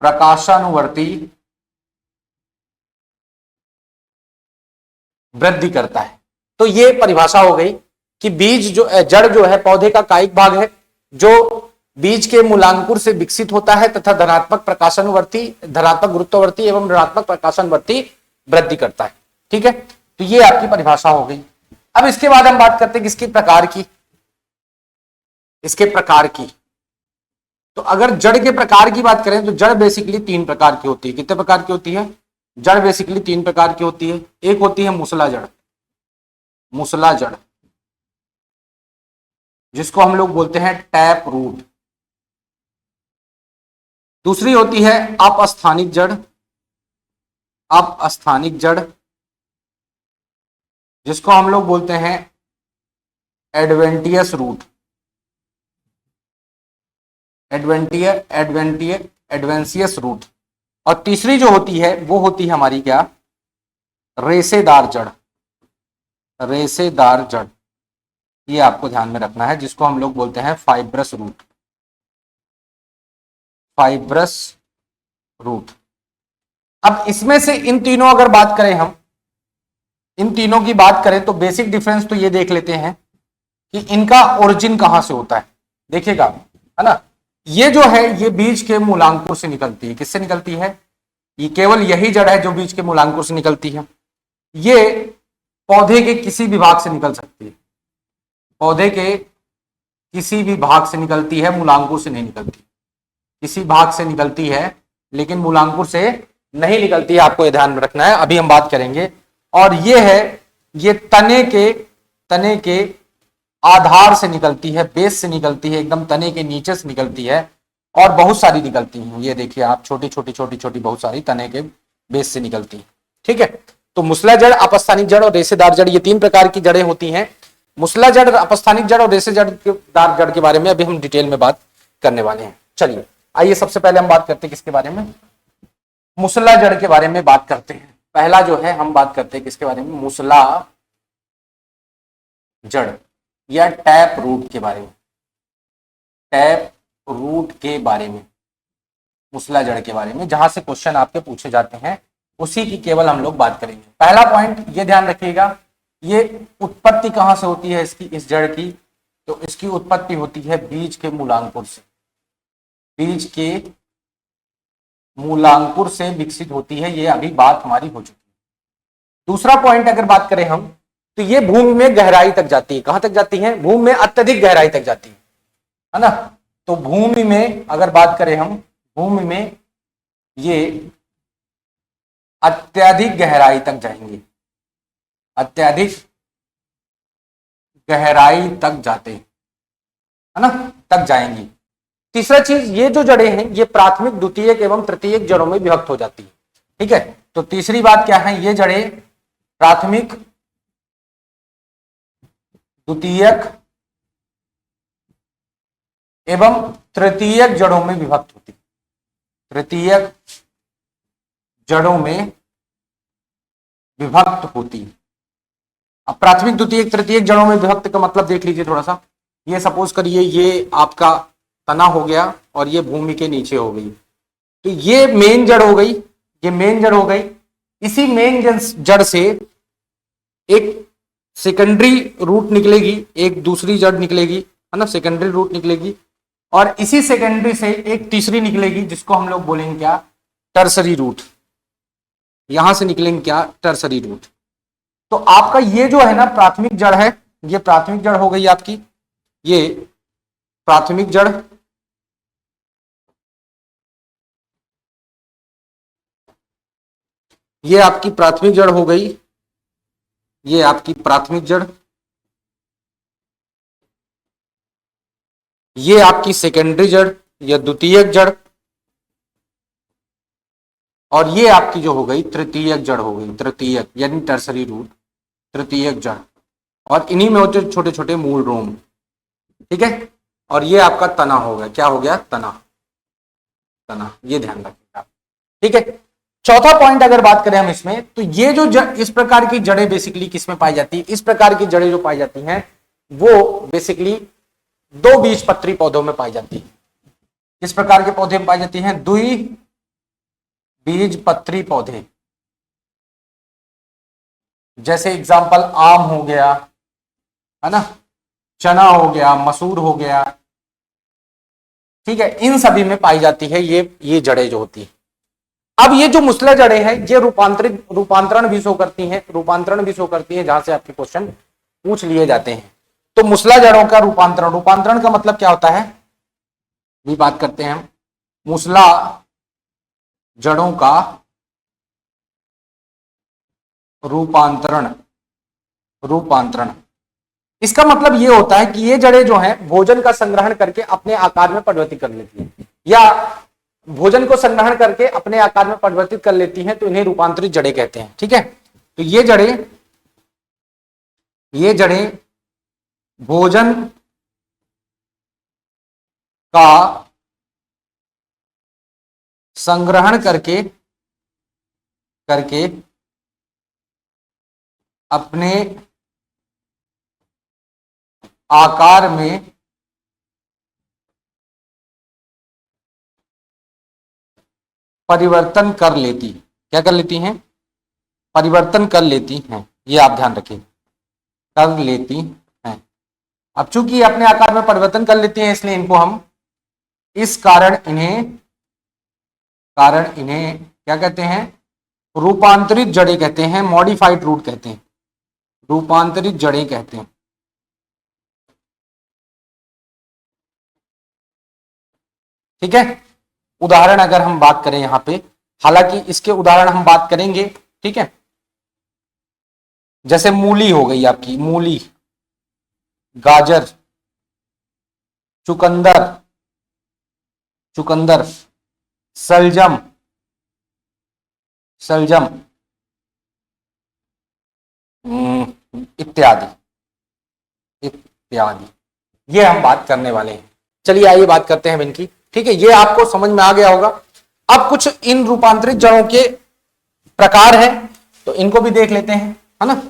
प्रकाशनवर्ती वृद्धि करता है। तो ये परिभाषा हो गई कि बीज जो जड़ जो है पौधे का कायिक भाग है जो बीज के मूलांकुर से विकसित होता है तथा धनात्मक प्रकाशनवर्ती, धनात्मक गुरुत्ववर्ती एवं ऋणात्मक प्रकाशनवर्ती वृद्धि करता है। ठीक है, तो ये आपकी परिभाषा हो गई। अब इसके बाद हम बात करते हैं किसके प्रकार की? इसके प्रकार की। तो अगर जड़ के प्रकार की बात करें तो जड़ बेसिकली 3 प्रकार की होती है। कितने प्रकार की होती है? जड़ बेसिकली 3 प्रकार की होती है। एक होती है मुसला जड़, मुसला जड़ जिसको हम लोग बोलते हैं टैप रूट। दूसरी होती है अपस्थानिक जड़, अपस्थानिक जड़ जिसको हम लोग बोलते हैं एडवेंटियस रूट, एडवेंसियस रूट। और तीसरी जो होती है वो होती है हमारी क्या? रेशेदार जड़, रेशेदार जड़। ये आपको ध्यान में रखना है जिसको हम लोग बोलते हैं फाइब्रस रूट, फाइब्रस रूट। अब इसमें से इन तीनों अगर बात करें, हम इन तीनों की बात करें तो बेसिक डिफरेंस तो ये देख लेते हैं कि इनका ओरिजिन कहां से होता है। देखिएगा, है ना, ये जो है ये बीज के मूलांकुर से निकलती है। किससे निकलती है? ये केवल यही जड़ है जो बीज के मूलांकुर से निकलती है। ये पौधे के किसी भी भाग से निकल सकती है, पौधे के किसी भी भाग से निकलती है, मूलांकुर से नहीं निकलती। किसी भाग से निकलती है लेकिन मूलांकुर से नहीं निकलती है, आपको ये ध्यान में रखना है, अभी हम बात करेंगे। और ये है, ये तने के आधार से निकलती है, बेस से निकलती है, एकदम तने के नीचे से निकलती है और बहुत सारी निकलती हैं। ये देखिए आप, छोटी छोटी बहुत सारी तने के बेस से निकलती हैं। ठीक है, तो मुसला जड़, अपस्थानिक जड़ और रेशेदार जड़, ये 3 प्रकार की जड़ें होती हैं। मुसला जड़, अपस्थानिक जड़ और रेशेदार जड़ के बारे में अभी हम डिटेल में बात करने वाले हैं। चलिए आइए सबसे पहले हम बात करते हैं किसके बारे में? मुसला जड़ के बारे में बात करते हैं। पहला जो है हम बात करते हैं किसके बारे में? मुसला जड़ या टैप रूट के बारे में। टैप रूट के बारे में, मुसला जड़ के बारे में, जहां से क्वेश्चन आपके पूछे जाते हैं उसी की केवल हम लोग बात करेंगे। पहला पॉइंट ये ध्यान रखिएगा, ये उत्पत्ति कहां से होती है इसकी, इस जड़ की? तो इसकी उत्पत्ति होती है बीज के मूलांकुर से। बीज के मूलांकुर से विकसित होती है, ये अभी बात हमारी हो चुकी है। दूसरा पॉइंट अगर बात करें हम, तो ये भूमि में गहराई तक जाती है। कहां तक जाती है? भूमि में अत्यधिक गहराई तक जाती है ना। तो भूमि में अगर बात करें हम, भूमि में ये अत्यधिक गहराई तक जाएंगे, अत्यधिक गहराई तक जाते हैं, है ना, तक जाएंगी। तीसरा चीज, ये जो जड़ें हैं ये प्राथमिक, द्वितीयक एवं तृतीयक जड़ों में विभक्त हो जाती है। ठीक है, तो तीसरी बात क्या है? ये जड़ें प्राथमिक, द्वितीयक एवं तृतीयक जड़ों में विभक्त होती है। तृतीयक जड़ों में विभक्त होती है। अब प्राथमिक, द्वितीयक, तृतीयक जड़ों में विभक्त का मतलब देख लीजिए थोड़ा सा। ये सपोज करिए ये आपका तना हो गया और ये भूमि के नीचे हो गई, तो ये मेन जड़ हो गई, ये मेन जड़ हो गई। इसी मेन जड़ से एक सेकेंडरी रूट निकलेगी, एक दूसरी जड़ निकलेगी, है ना, सेकेंडरी रूट निकलेगी। और इसी सेकेंडरी से एक तीसरी निकलेगी जिसको हम लोग बोलेंगे क्या? Tertiary root. यहां से निकलेंगे क्या? Tertiary root. तो आपका ये जो है ना प्राथमिक जड़ है, ये प्राथमिक जड़ हो गई आपकी, ये प्राथमिक जड़। ये आपकी प्राथमिक जड़ हो गई, ये आपकी प्राथमिक जड़, ये आपकी सेकेंडरी जड़ या द्वितीयक जड़, और ये आपकी जो हो गई तृतीयक जड़ हो गई, तृतीयक यानी टर्सरी रूट, तृतीयक जड़। और इन्हीं में होते छोटे छोटे मूल रोम, ठीक है। और ये आपका तना हो गया, क्या हो गया, तना, तना, ये ध्यान रखिएगा, ठीक है। चौथा पॉइंट अगर बात करें हम इसमें, तो ये जो इस प्रकार की जड़ें बेसिकली किसमें पाई जाती है, इस प्रकार की जड़ें जो पाई जाती हैं वो बेसिकली दो बीजपत्री पौधों में पाई जाती है। किस प्रकार के पौधे में पाई जाती हैं, द्वि बीजपत्री पौधे। जैसे एग्जाम्पल आम हो गया, है ना, चना हो गया, मसूर हो गया, ठीक है, इन सभी में पाई जाती है ये जड़ें जो होती है। अब ये जो मुसला जड़ें हैं ये रूपांतरण भी शो करती हैं, रूपांतरण भी शो करती हैं, जहां से आपके क्वेश्चन पूछ लिए जाते हैं। तो मुसला जड़ों का रूपांतरण, रूपांतरण का मतलब क्या होता है, भी बात करते हैं हम। मुसला जड़ों का रूपांतरण, रूपांतरण इसका मतलब ये होता है कि ये जड़ें जो हैं भोजन का संग्रहण करके अपने आकार में परिवर्तित कर लेती हैं, या भोजन को संग्रहण करके अपने आकार में परिवर्तित कर लेती हैं, तो इन्हें रूपांतरित जड़ें कहते हैं, ठीक है। तो ये जड़ें भोजन का संग्रहण करके अपने आकार में परिवर्तन कर लेती, क्या कर लेती हैं, परिवर्तन कर लेती हैं, ये आप ध्यान रखिए, कर लेती हैं। अब चूंकि अपने आकार में परिवर्तन कर लेती हैं, इसलिए इनको हम इस कारण इन्हें क्या कहते हैं, रूपांतरित जड़ें कहते हैं, मॉडिफाइड रूट कहते हैं, रूपांतरित जड़ें कहते हैं, ठीक है। उदाहरण अगर हम बात करें यहां पे, हालांकि इसके उदाहरण हम बात करेंगे, ठीक है। जैसे मूली हो गई आपकी, मूली, गाजर, चुकंदर, सलजम, इत्यादि, ये हम बात करने वाले हैं। चलिए आइए बात करते हैं इनकी, ठीक है। ये आपको समझ में आ गया होगा। अब कुछ इन रूपांतरित जड़ों के प्रकार हैं, तो इनको भी देख लेते हैं, है ना,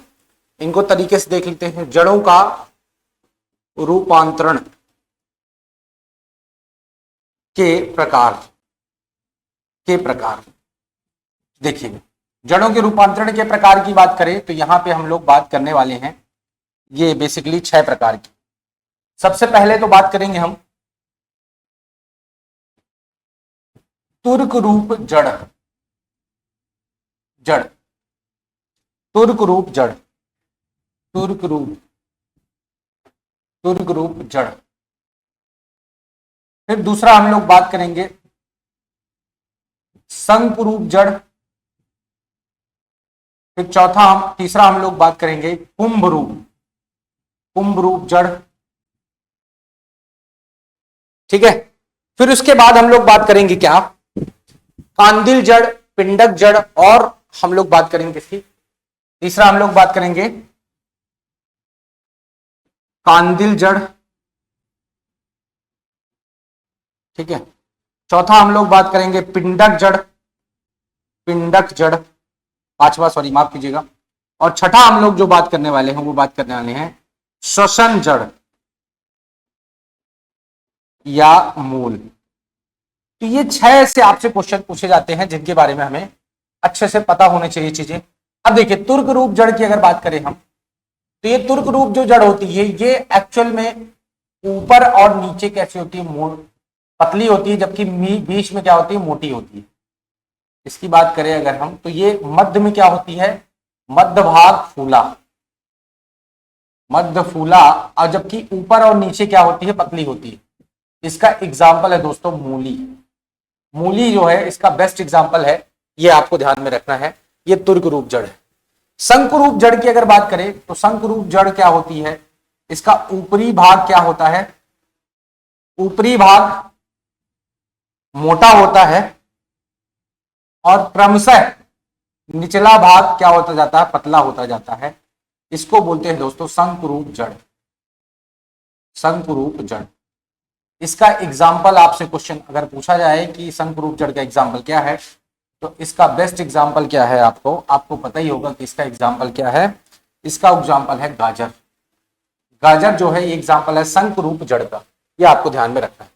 इनको तरीके से देख लेते हैं। जड़ों का रूपांतरण के प्रकार देखिए, जड़ों के रूपांतरण के प्रकार की बात करें तो यहां पे हम लोग बात करने वाले हैं ये बेसिकली 6 प्रकार की। सबसे पहले तो बात करेंगे हम तुर्क रूप जड़, तुर्क रूप जड़। फिर दूसरा हम लोग बात करेंगे संक रूप जड़। फिर तीसरा हम लोग बात करेंगे कुंभ रूप जड़, ठीक है। फिर उसके बाद हम लोग बात करेंगे क्या, कांदिल जड़, पिंडक जड़, और हम लोग बात करेंगे इसकी, तीसरा हम लोग बात करेंगे कांदिल जड़, ठीक है। चौथा हम लोग बात करेंगे पिंडक जड़, पांचवा, सॉरी माफ कीजिएगा। और छठा हम लोग जो बात करने वाले हैं वो बात करने वाले हैं श्वसन जड़ या मूल। तो ये 6 से आपसे क्वेश्चन पूछे जाते हैं जिनके बारे में हमें अच्छे से पता होने चाहिए चीजें। अब देखिए तुर्क रूप जड़ की अगर बात करें हम, तो ये तुर्क रूप जो जड़ होती है ये एक्चुअल में ऊपर और नीचे कैसी होती है, पतली होती है, जबकि बीच में क्या होती है, मोटी होती है। इसकी बात करें अगर हम, तो ये मध्य में क्या होती है, मध्य भाग फूला, और जबकि ऊपर और नीचे क्या होती है, पतली होती है। इसका एग्जाम्पल है दोस्तों मूली जो है इसका बेस्ट एग्जाम्पल है, ये आपको ध्यान में रखना है। ये तुर्क रूप जड़ है। शंकु रूप जड़ की अगर बात करें तो शंकु रूप जड़ क्या होती है, इसका ऊपरी भाग क्या होता है, ऊपरी भाग मोटा होता है और क्रमशः निचला भाग क्या होता जाता है, पतला होता जाता है। इसको बोलते हैं दोस्तों शंकु रूप जड़, शंकु रूप जड़। इसका एग्जाम्पल आपसे क्वेश्चन अगर पूछा जाए कि शंकु रूप जड़ का एग्जाम्पल क्या है, तो इसका बेस्ट एग्जाम्पल क्या है, आपको पता ही होगा कि इसका एग्जाम्पल क्या है। इसका एग्जाम्पल है गाजर। गाजर जो है ये एग्जाम्पल है शंकु रूप जड़ का, ये आपको ध्यान में रखना है।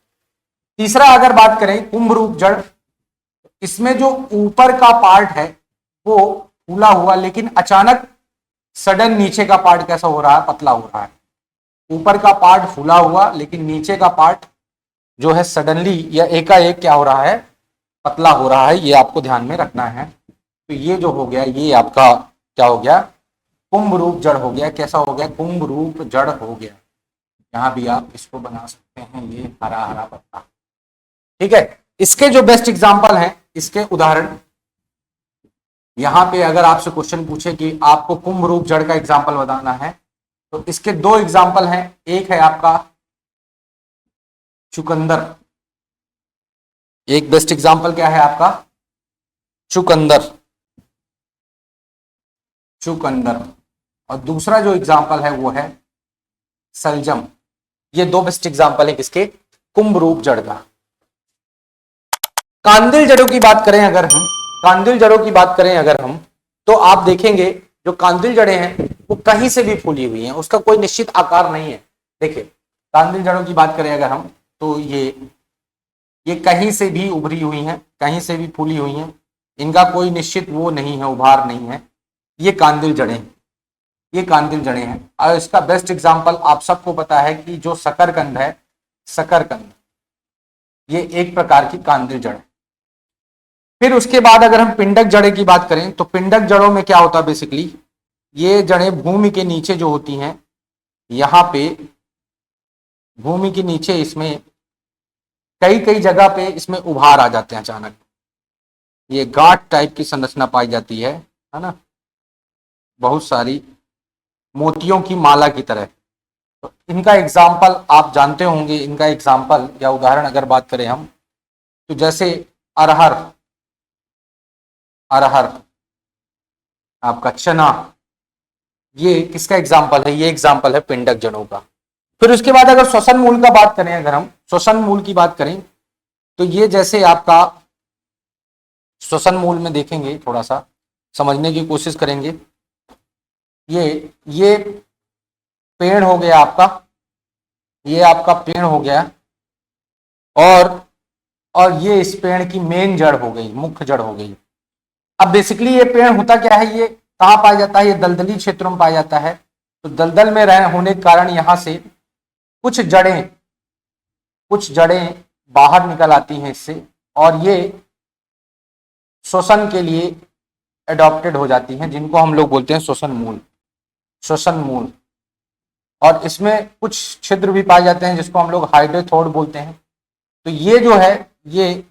तीसरा अगर बात करें कुंभ रूप जड़, इसमें जो ऊपर का पार्ट है वो फूला हुआ, लेकिन अचानक सडन नीचे का पार्ट कैसा हो रहा है, पतला हो रहा है। ऊपर का पार्ट फूला हुआ लेकिन नीचे का पार्ट जो है सडनली या एकाएक क्या हो रहा है, पतला हो रहा है। ये आपको ध्यान में रखना है। तो ये जो हो गया ये आपका क्या हो गया, कुंभ रूप जड़ हो गया। कैसा हो गया, कुंभ रूप जड़ हो गया। यहां भी आप इसको बना सकते हैं, ये हरा हरा पत्ता, ठीक है। इसके जो बेस्ट एग्जाम्पल हैं, इसके उदाहरण यहां पे अगर आपसे क्वेश्चन पूछे कि आपको कुंभ रूप जड़ का एग्जाम्पल बताना है, तो इसके दो एग्जाम्पल हैं। एक है आपका चुकंदर, एक बेस्ट एग्जाम्पल क्या है आपका, चुकंदर, चुकंदर। और दूसरा जो एग्जाम्पल है वो है सलजम। ये दो बेस्ट एग्जाम्पल है किसके, कुंभ रूप जड़ का। कांदिल जड़ों की बात करें अगर हम, कांदिल जड़ों की बात करें अगर हम, तो आप देखेंगे जो कांदिल जड़ें हैं वो कहीं से भी फूली हुई हैं, उसका कोई निश्चित आकार नहीं है। देखिए कांदिल जड़ों की बात करें अगर हम, तो ये कहीं से भी उभरी हुई हैं, कहीं से भी फूली हुई हैं, इनका कोई निश्चित वो नहीं है, उभार नहीं है। ये कांदिल जड़ें हैं, ये कांदिल जड़ें हैं। और इसका बेस्ट एग्जाम्पल आप सबको पता है कि जो शकरकंद है, शकरकंद, ये एक प्रकार की कांदिल जड़ है। फिर उसके बाद अगर हम पिंडक जड़ें की बात करें, तो पिंडक जड़ों में क्या होता है, बेसिकली ये जड़ें भूमि के नीचे जो होती हैं, यहां पे भूमि के नीचे इसमें कई कई जगह पे इसमें उभार आ जाते हैं अचानक। ये गांठ टाइप की संरचना पाई जाती है ना, बहुत सारी मोतियों की माला की तरह। तो इनका एग्जाम्पल आप जानते होंगे, इनका एग्जाम्पल या उदाहरण अगर बात करें हम, तो जैसे अरहर, अरहर आपका चना, ये किसका एग्जाम्पल है, ये एग्जाम्पल है पिंडक जड़ों का। फिर उसके बाद अगर श्वसन मूल का बात करें, अगर हम श्वसन मूल की बात करें, तो ये जैसे आपका श्वसन मूल में देखेंगे, थोड़ा सा समझने की कोशिश करेंगे। ये पेड़ हो गया आपका, ये आपका पेड़ हो गया, और ये इस पेड़ की मेन जड़ हो गई, मुख्य जड़ हो गई। अब बेसिकली ये पेड़ होता क्या है, ये कहाँ पाया जाता है, ये दलदली क्षेत्रों में पाया जाता है। तो दलदल में रहने होने के कारण यहां से कुछ जड़ें बाहर निकल आती हैं इससे, और ये श्वसन के लिए एडॉप्टेड हो जाती हैं, जिनको हम लोग बोलते हैं श्वसन मूल, श्वसन मूल। और इसमें कुछ छिद्र भी पाए जाते हैं जिसको हम लोग हाइड्रोथोड बोलते हैं। तो ये जो है ये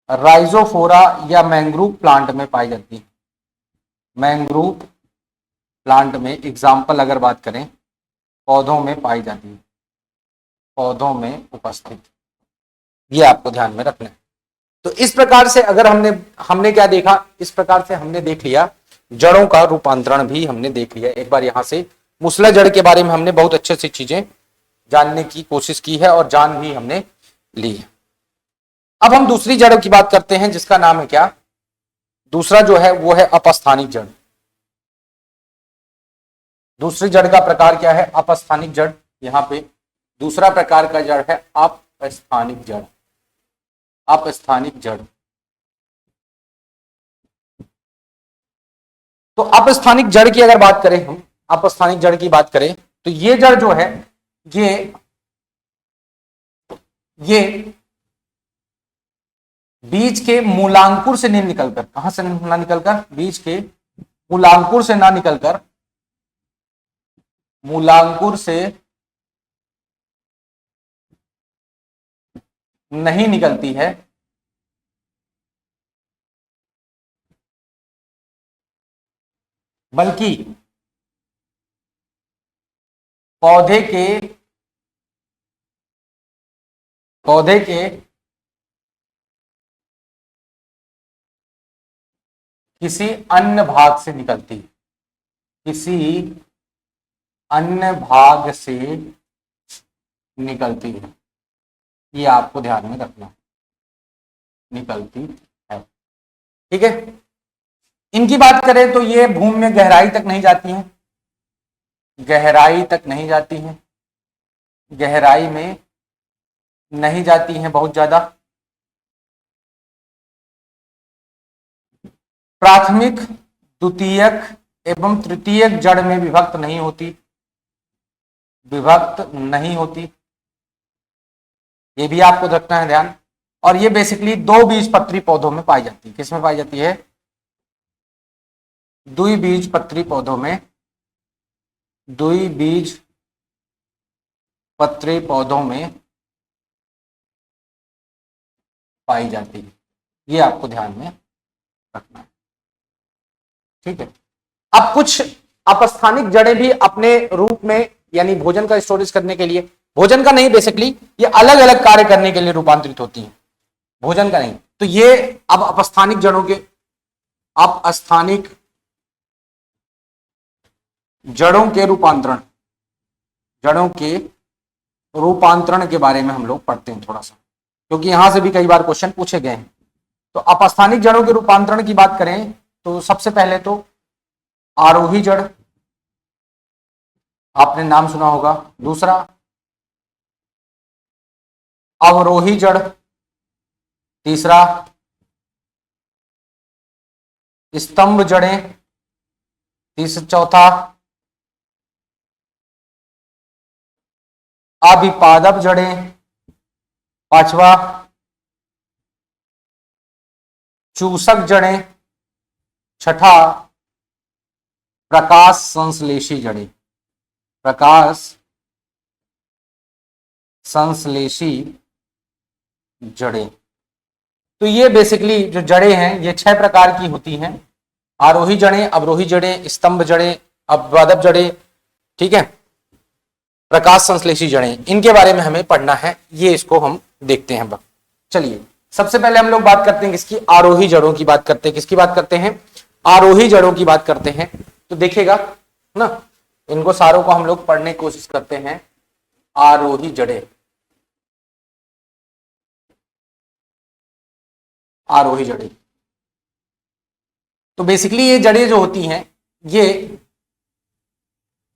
राइजोफोरा या मैंग्रोव प्लांट में पाई जाती है। मैंग्रोव प्लांट में एग्जाम्पल अगर बात करें, पौधों में पाई जाती है, पौधों में उपस्थित, ये आपको ध्यान में रखना है। तो इस प्रकार से अगर हमने क्या देखा, इस प्रकार से हमने देख लिया जड़ों का रूपांतरण भी हमने देख लिया। एक बार यहां से मूसला जड़ के बारे में हमने बहुत अच्छे से चीजें जानने की कोशिश की है और जान भी हमने ली है। अब हम दूसरी जड़ की बात करते हैं, जिसका नाम है क्या, दूसरा जो है वो है अपस्थानिक जड़। दूसरी जड़ का प्रकार क्या है, अपस्थानिक जड़। यहां पे दूसरा प्रकार का जड़ है अपस्थानिक जड़, अपस्थानिक जड़। तो अपस्थानिक जड़ की अगर बात करें हम, अपस्थानिक जड़ की बात करें, तो ये जड़ जो है ये बीज के मूलांकुर से नहीं निकलकर, कहां से ना निकलकर, बीज के मूलांकुर से ना निकलकर, मूलांकुर से नहीं निकलती है, बल्कि पौधे के किसी अन्य भाग से निकलती है, किसी अन्य भाग से निकलती है, ये आपको ध्यान में रखना, निकलती है। ठीक है, इनकी बात करें तो ये भूमि में गहराई तक नहीं जाती हैं, गहराई तक नहीं जाती हैं, गहराई में नहीं जाती हैं बहुत ज्यादा। प्राथमिक, द्वितीयक एवं तृतीयक जड़ में विभक्त नहीं होती, विभक्त नहीं होती, ये भी आपको रखना है ध्यान। और ये बेसिकली दो बीजपत्री पौधों में पाई जाती है। किसमें पाई जाती है? द्विबीजपत्री पौधों में, द्विबीजपत्री पौधों में पाई जाती है, ये आपको ध्यान में रखना है। ठीक है, अब कुछ अपस्थानिक जड़ें भी अपने रूप में, यानी भोजन का स्टोरेज करने के लिए, भोजन का नहीं बेसिकली, ये अलग अलग कार्य करने के लिए रूपांतरित होती हैं, भोजन का नहीं। तो ये अब अपस्थानिक जड़ों के, अपस्थानिक जड़ों के रूपांतरण, जड़ों के रूपांतरण के बारे में हम लोग पढ़ते हैं थोड़ा सा, क्योंकि यहां से भी कई बार क्वेश्चन पूछे गए हैं। तो अपस्थानिक जड़ों के रूपांतरण की बात करें तो सबसे पहले तो आरोही जड़, आपने नाम सुना होगा। दूसरा अवरोही जड़, तीसरा स्तंभ जड़ें, चौथा अभिपादप जड़ें, पांचवा चूसक जड़ें, छठा प्रकाश संश्लेषी जड़ें, प्रकाश संश्लेषी जड़ें। तो ये बेसिकली जो जड़ें हैं ये 6 प्रकार की होती हैं। आरोही जड़ें, अवरोही जड़ें, स्तंभ जड़ें, अभिपादप जड़ें, ठीक है, प्रकाश संश्लेषी जड़ें, इनके बारे में हमें पढ़ना है, ये इसको हम देखते हैं। चलिए सबसे पहले हम लोग बात करते हैं किसकी? आरोही जड़ों की बात करते हैं। किसकी बात करते हैं? आरोही जड़ों की बात करते हैं। तो देखिएगा ना, इनको सारों को हम लोग पढ़ने की कोशिश करते हैं। आरोही जड़ें, आरोही जड़ें, तो बेसिकली ये जड़ें जो होती हैं, ये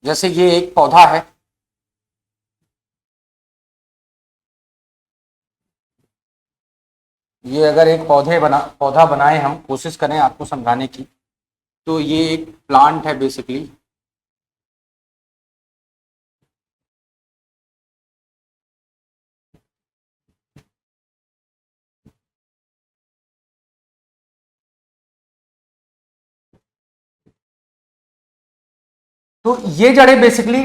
जैसे ये एक पौधा है, ये अगर एक पौधा बनाए, हम कोशिश करें आपको समझाने की, तो ये एक प्लांट है बेसिकली। तो ये जड़ें बेसिकली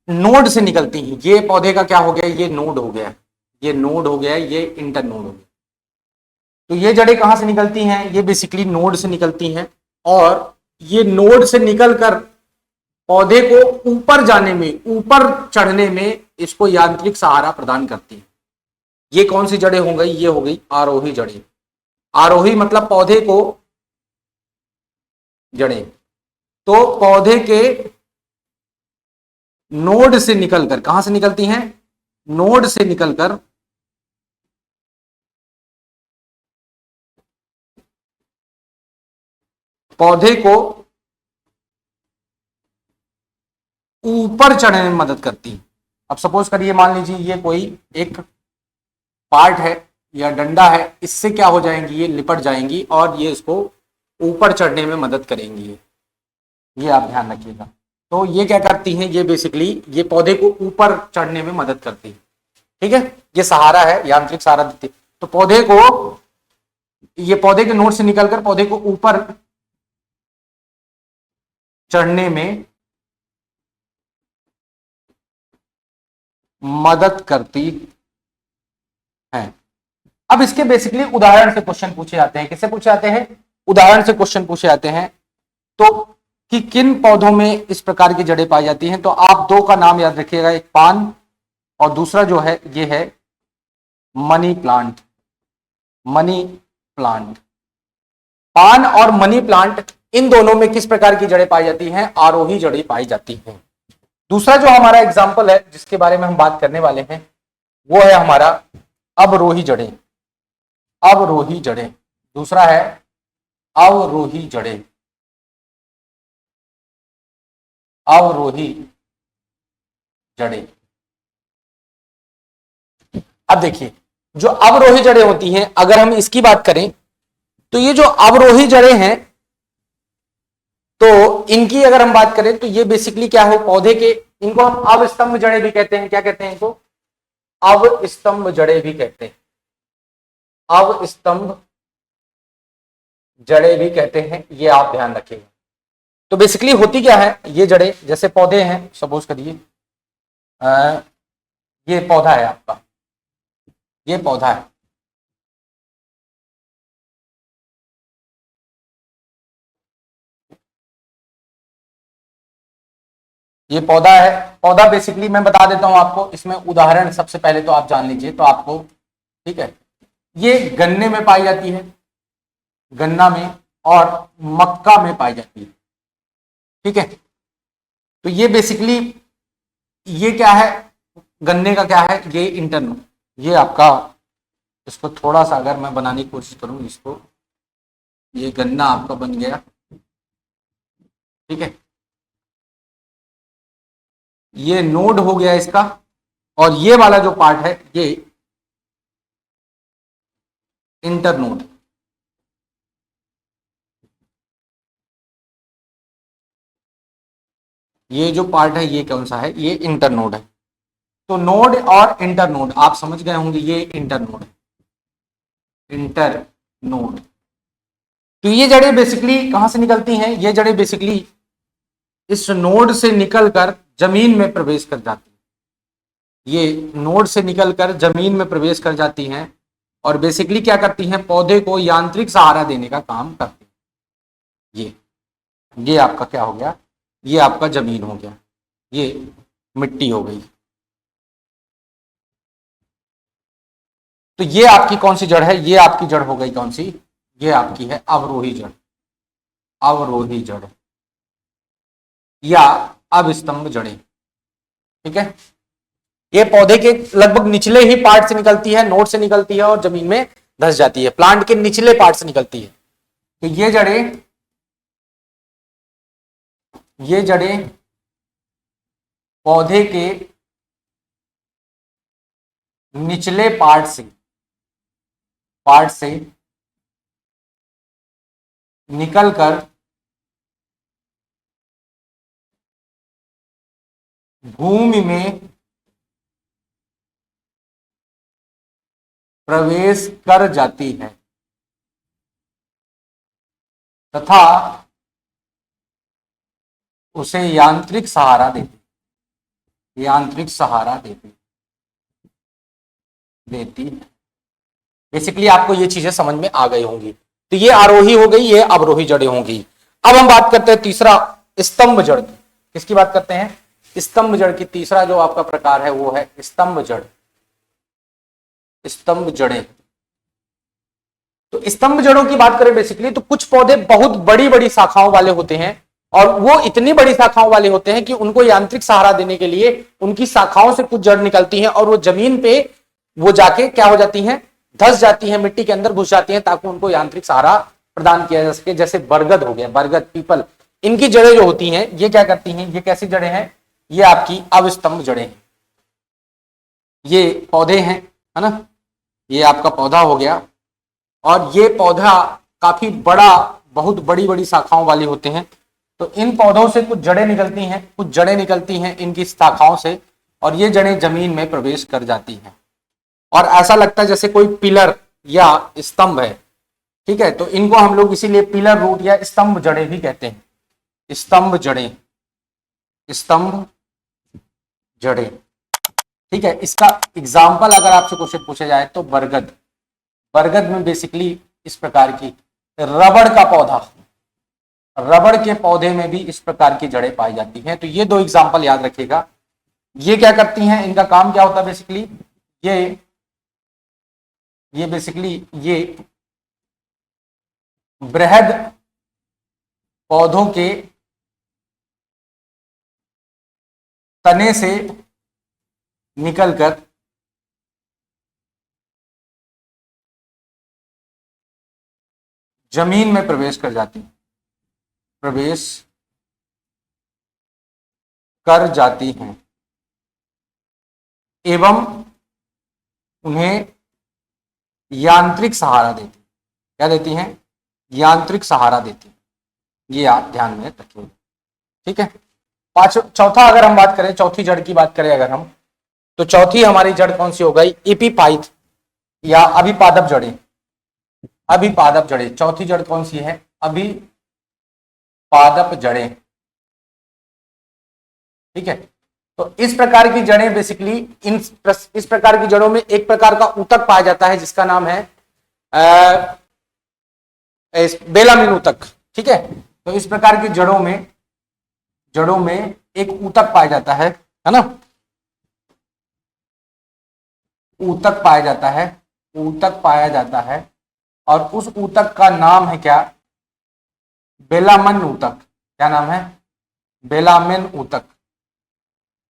नोड से निकलती हैं। ये पौधे का क्या हो गया? ये नोड हो गया, ये नोड हो गया, ये इंटर नोड हो गया। तो ये जड़ें कहां से निकलती हैं? ये बेसिकली नोड से निकलती हैं, और ये नोड से निकलकर पौधे को ऊपर जाने में, ऊपर चढ़ने में इसको यांत्रिक सहारा प्रदान करती है। ये कौन सी जड़ें हो गई? ये हो गई आरोही जड़ें। आरोही मतलब पौधे को जड़ें, तो पौधे के नोड से निकलकर, कहां से निकलती हैं? नोड से निकलकर पौधे को ऊपर चढ़ने में मदद करती है। अब सपोज करिए, मान लीजिए ये कोई एक पार्ट है या डंडा है, इससे क्या हो जाएंगी? ये लिपट जाएंगी और ये इसको ऊपर चढ़ने में मदद करेंगी। ये आप ध्यान रखिएगा। तो ये क्या करती हैं? ये बेसिकली ये पौधे को ऊपर चढ़ने में मदद करती है। ठीक है, ये सहारा है, यांत्रिक सहारा देती है। तो पौधे को, ये पौधे के नोड से निकलकर पौधे को ऊपर चढ़ने में मदद करती है। अब इसके बेसिकली उदाहरण से क्वेश्चन पूछे जाते हैं। किससे पूछे जाते हैं? उदाहरण से क्वेश्चन पूछे जाते हैं। तो कि किन पौधों में इस प्रकार की जड़ें पाई जाती हैं, तो आप दो का नाम याद रखिएगा, एक पान और दूसरा जो है ये है मनी प्लांट। मनी प्लांट, पान और मनी प्लांट, इन दोनों में किस प्रकार की जड़ें पाई जाती हैं? आरोही जड़ें पाई जाती हैं। दूसरा जो हमारा एग्जाम्पल है जिसके बारे में हम बात करने वाले हैं वो है हमारा अवरोही जड़ें। अवरोही जड़ें, दूसरा है अवरोही जड़ें। अवरोही जड़ें, अब देखिए जो अवरोही जड़ें होती हैं, अगर हम इसकी बात करें तो ये जो अवरोही जड़ें हैं, तो इनकी अगर हम बात करें तो ये बेसिकली क्या हो, पौधे के, इनको हम अवस्तंभ जड़ें भी कहते हैं। क्या कहते हैं इनको? अवस्तंभ जड़ें भी कहते हैं। अवस्तंभ जड़ें भी कहते हैं, ये आप ध्यान रखिएगा। तो बेसिकली होती क्या है, ये जड़ें, जैसे पौधे हैं, सपोज करिए ये पौधा है आपका, ये पौधा है, ये पौधा है। पौधा बेसिकली मैं बता देता हूं आपको, इसमें उदाहरण सबसे पहले तो आप जान लीजिए तो आपको, ठीक है। ये गन्ने में पाई जाती है, गन्ना में, और मक्का में पाई जाती है, ठीक है। तो ये बेसिकली, ये क्या है, गन्ने का क्या है, ये इंटरनल, ये आपका, इसको थोड़ा सा अगर मैं बनाने की कोशिश करूं इसको, ये गन्ना आपका बन गया, ठीक है। ये नोड हो गया इसका, और ये वाला जो पार्ट है ये इंटरनोड। ये जो पार्ट है ये कौन सा है, ये इंटरनोड है। तो नोड और इंटरनोड आप समझ गए होंगे, ये इंटरनोड है, इंटरनोड। तो ये जड़ें बेसिकली कहां से निकलती हैं? ये जड़ें बेसिकली इस नोड से निकलकर जमीन में प्रवेश कर जाती हैं। ये नोड से निकलकर जमीन में प्रवेश कर जाती हैं और बेसिकली क्या करती हैं, पौधे को यांत्रिक सहारा देने का काम करती हैं। ये आपका क्या हो गया, ये आपका जमीन हो गया, ये मिट्टी हो गई। तो ये आपकी कौन सी जड़ है? ये आपकी जड़ हो गई कौन सी? ये आपकी है अवरोही जड़। अवरोही जड़ या अवस्तंभ जड़ें, ठीक है। ये पौधे के लगभग निचले ही पार्ट से निकलती है, नोड से निकलती है और जमीन में धस जाती है, प्लांट के निचले पार्ट से निकलती है। तो ये जड़ें पौधे के निचले पार्ट से निकलकर भूमि में प्रवेश कर जाती है तथा उसे यांत्रिक सहारा देती है। बेसिकली आपको ये चीजें समझ में आ गई होंगी। तो ये आरोही हो गई, ये अवरोही जड़ें होंगी। अब हम बात करते हैं तीसरा, स्तंभ जड़ की। किसकी बात करते हैं? स्तंभ जड़ की। तीसरा जो आपका प्रकार है वो है स्तंभ जड़। स्तंभ जड़ें, तो स्तंभ जड़ों की बात करें बेसिकली तो कुछ पौधे बहुत बड़ी बड़ी शाखाओं वाले होते हैं, और वो इतनी बड़ी शाखाओं वाले होते हैं कि उनको यांत्रिक सहारा देने के लिए उनकी शाखाओं से कुछ जड़ निकलती हैं और वो जमीन पे वो जाके क्या हो जाती हैं, धस जाती हैं, मिट्टी के अंदर घुस जाती हैं, ताकि उनको यांत्रिक सहारा प्रदान किया जा सके। जैसे बरगद हो गया, बरगद, पीपल, इनकी जड़ें जो होती हैं ये क्या करती हैं, ये कैसी जड़ें हैं, ये आपकी अवस्तंभ जड़ें हैं। ये पौधे हैं, है ना, ये आपका पौधा हो गया, और ये पौधा काफी बड़ा, बहुत बड़ी बड़ी शाखाओं वाले होते हैं। तो इन पौधों से कुछ जड़ें निकलती हैं इनकी शाखाओं से, और ये जड़ें जमीन में प्रवेश कर जाती हैं और ऐसा लगता है जैसे कोई पिलर या स्तंभ है, ठीक है। तो इनको हम लोग इसीलिए पिलर रूट या स्तंभ जड़ें भी कहते हैं। स्तंभ जड़ें, स्तंभ जड़ें, ठीक है। इसका एग्जाम्पल अगर आपसे क्वेश्चन पूछा जाए तो बरगद। बरगद में बेसिकली इस प्रकार की रबड़ का पौधा, रबड़ के पौधे में भी इस प्रकार की जड़ें पाई जाती हैं। तो ये दो एग्जाम्पल याद रखिएगा। ये क्या करती हैं, इनका काम क्या होता है बेसिकली, ये बेसिकली ये बृहद पौधों के तने से निकलकर जमीन में प्रवेश कर जाती हैं एवं उन्हें यांत्रिक सहारा देती, क्या देती हैं, यांत्रिक सहारा देती। ये आप ध्यान में रखिए, ठीक है। चौथा अगर हम बात करें, चौथी जड़ की बात करें अगर हम, तो चौथी हमारी जड़ कौन सी हो गई, एपीफाइट या अभिपादप जड़ें। अभिपादप जड़ें, चौथी जड़ कौन सी है, अभिपादप जड़ें, ठीक है। तो इस प्रकार की जड़ें बेसिकली इस प्रकार की जड़ों में एक प्रकार का ऊतक पाया जाता है जिसका नाम है बेलामिन ऊतक, ठीक है। तो इस प्रकार की जड़ों में एक ऊतक पाया जाता है ना, ऊतक पाया जाता है और उस ऊतक का नाम है क्या, बेलामिन ऊतक। क्या नाम है, बेलामिन ऊतक।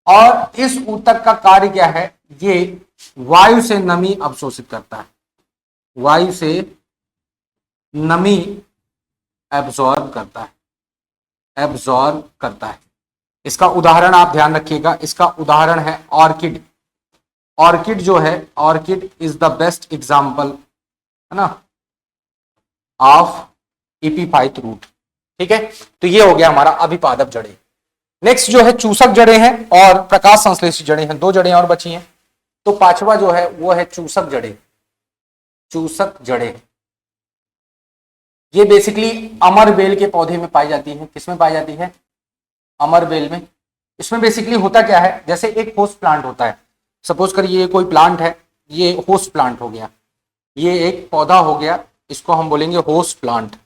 और इस ऊतक का कार्य क्या है, ये वायु से नमी अवशोषित करता है, वायु से नमी एब्जॉर्ब करता है। इसका उदाहरण आप ध्यान रखिएगा, इसका उदाहरण है ऑर्किड। ऑर्किड जो है, orchid is the best example, है ना, ऑफ एपीफाइट रूट, ठीक है। तो ये हो गया हमारा अभिपादप जड़ें। नेक्स्ट जो है चूसक जड़ें हैं और प्रकाश संश्लेषी जड़ें हैं, दो जड़ें और बची हैं। तो पांचवा जो है वो है चूसक जड़ें। चूसक जड़ें ये बेसिकली अमरबेल के पौधे में पाई जाती है। किसमें पाई जाती है, अमरबेल में। इसमें बेसिकली होता क्या है, जैसे एक होस्ट प्लांट होता है, सपोज करिए ये कोई प्लांट है, ये होस्ट प्लांट हो गया, ये एक पौधा हो गया, इसको हम बोलेंगे होस्ट प्लांट।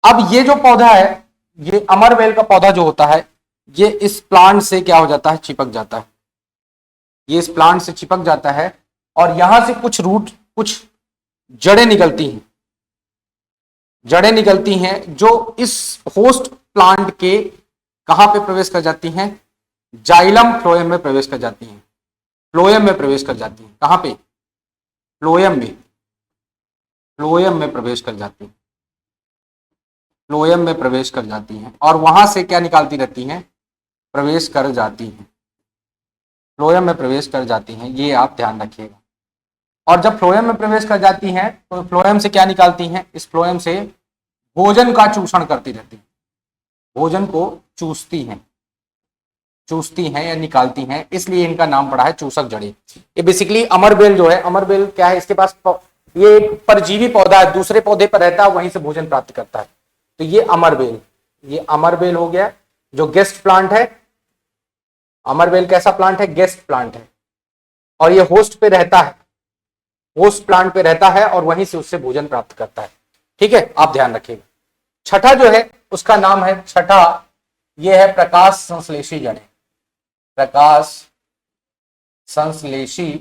अब ये जो पौधा है, ये अमरबेल का पौधा जो होता है, ये इस प्लांट से क्या हो जाता है, चिपक जाता है। ये इस प्लांट से चिपक जाता है और यहां से कुछ रूट, कुछ जड़ें निकलती हैं जो इस होस्ट प्लांट के कहां पे प्रवेश कर जाती हैं, जाइलम फ्लोएम में प्रवेश कर जाती हैं। फ्लोएम में प्रवेश कर जाती हैं, कहां पे, फ्लोएम में प्रवेश कर जाती हैं, फ्लोएम में प्रवेश कर जाती हैं और वहां से क्या निकालती रहती हैं, प्रवेश कर जाती हैं, फ्लोएम में प्रवेश कर जाती हैं। ये आप ध्यान रखिएगा। और जब फ्लोएम में प्रवेश कर जाती हैं तो फ्लोएम से क्या निकालती हैं, इस फ्लोएम से भोजन का चूषण करती रहती हैं, भोजन को चूसती हैं या निकालती हैं, इसलिए इनका नाम पड़ा है चूसक जड़ें। ये बेसिकली अमरबेल जो है, अमरबेल क्या है, इसके पास ये परजीवी पौधा है, दूसरे पौधे पर रहता है, वहीं से भोजन प्राप्त करता है। तो ये अमरबेल हो गया जो गेस्ट प्लांट है। अमरबेल कैसा प्लांट है, गेस्ट प्लांट है, और ये होस्ट पे रहता है, होस्ट प्लांट पे रहता है और वहीं से उससे भोजन प्राप्त करता है, ठीक है, आप ध्यान रखिएगा। छठा जो है उसका नाम है, छठा ये है प्रकाश संश्लेषी जड़ें। प्रकाश संश्लेषी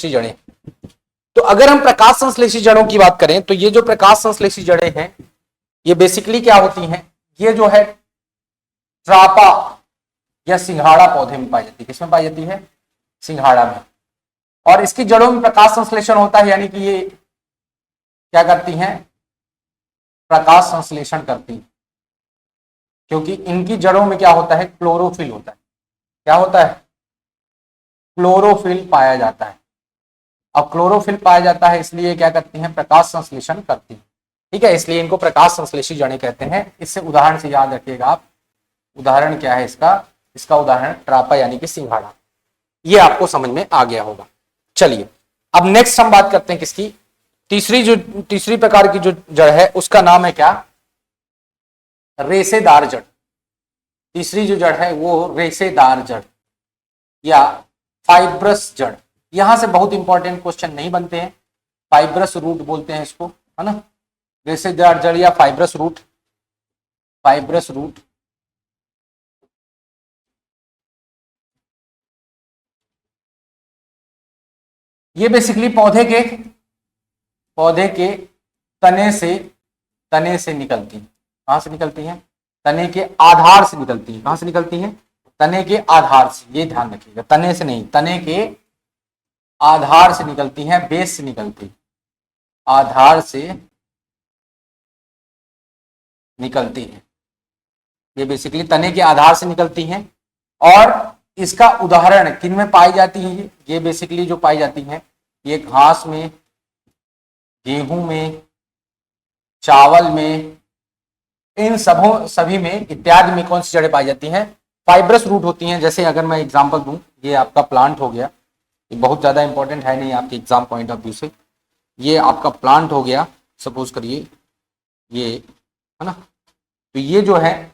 जड़ें। तो अगर हम प्रकाश संश्लेषी जड़ों की बात करें तो ये जो प्रकाश संश्लेषी जड़ें हैं, ये बेसिकली क्या होती हैं, ये जो है ट्रापा या सिंघाड़ा पौधे में पाई जाती है। किसमें पाई जाती है, सिंघाड़ा में। और इसकी जड़ों में प्रकाश संश्लेषण होता है, यानी कि ये क्या करती हैं, प्रकाश संश्लेषण करती हैं, क्योंकि इनकी जड़ों में क्या होता है, क्लोरोफिल होता है। क्या होता है, क्लोरोफिल पाया जाता है। अब क्लोरोफिल पाया जाता है इसलिए क्या करती हैं, प्रकाश संश्लेषण करती हैं, ठीक है, इसलिए इनको प्रकाश संश्लेषी जड़ें कहते हैं। इससे उदाहरण से याद रखिएगा आप, उदाहरण क्या है इसका उदाहरण ट्रापा यानी कि सिंघाड़ा। ये आपको समझ में आ गया होगा। चलिए अब नेक्स्ट हम बात करते हैं किसकी, तीसरी प्रकार की जो जड़ है उसका नाम है क्या, रेशेदार जड़। तीसरी जो जड़ है वो रेशेदार जड़ या फाइब्रस जड़। यहां से बहुत इंपॉर्टेंट क्वेश्चन नहीं बनते हैं, फाइब्रस रूट बोलते हैं इसको, है ना, रेशेदार जड़ या फाइब्रस रूट, फाइब्रस रूट। ये बेसिकली पौधे के तने से निकलती हैं। कहां से निकलती हैं? तने के आधार से निकलती हैं। कहां से निकलती हैं? तने के आधार से, ये ध्यान रखिएगा, तने से नहीं, तने के आधार से निकलती हैं, बेस से निकलती, आधार से निकलती है। ये बेसिकली तने के आधार से निकलती हैं। और इसका उदाहरण किन में पाई जाती है? ये बेसिकली जो पाई जाती हैं, ये घास में, गेहूं में, चावल में, इन सभी में इत्यादि में कौन सी जड़ें पाई जाती हैं? फाइब्रस रूट होती हैं। जैसे अगर मैं एग्जांपल दूं, ये आपका प्लांट हो गया, ये बहुत ज्यादा इंपॉर्टेंट है नहीं आपके एग्जाम पॉइंट ऑफ व्यू से, ये आपका प्लांट हो गया, सपोज करिए ये, है ना, तो ये जो है,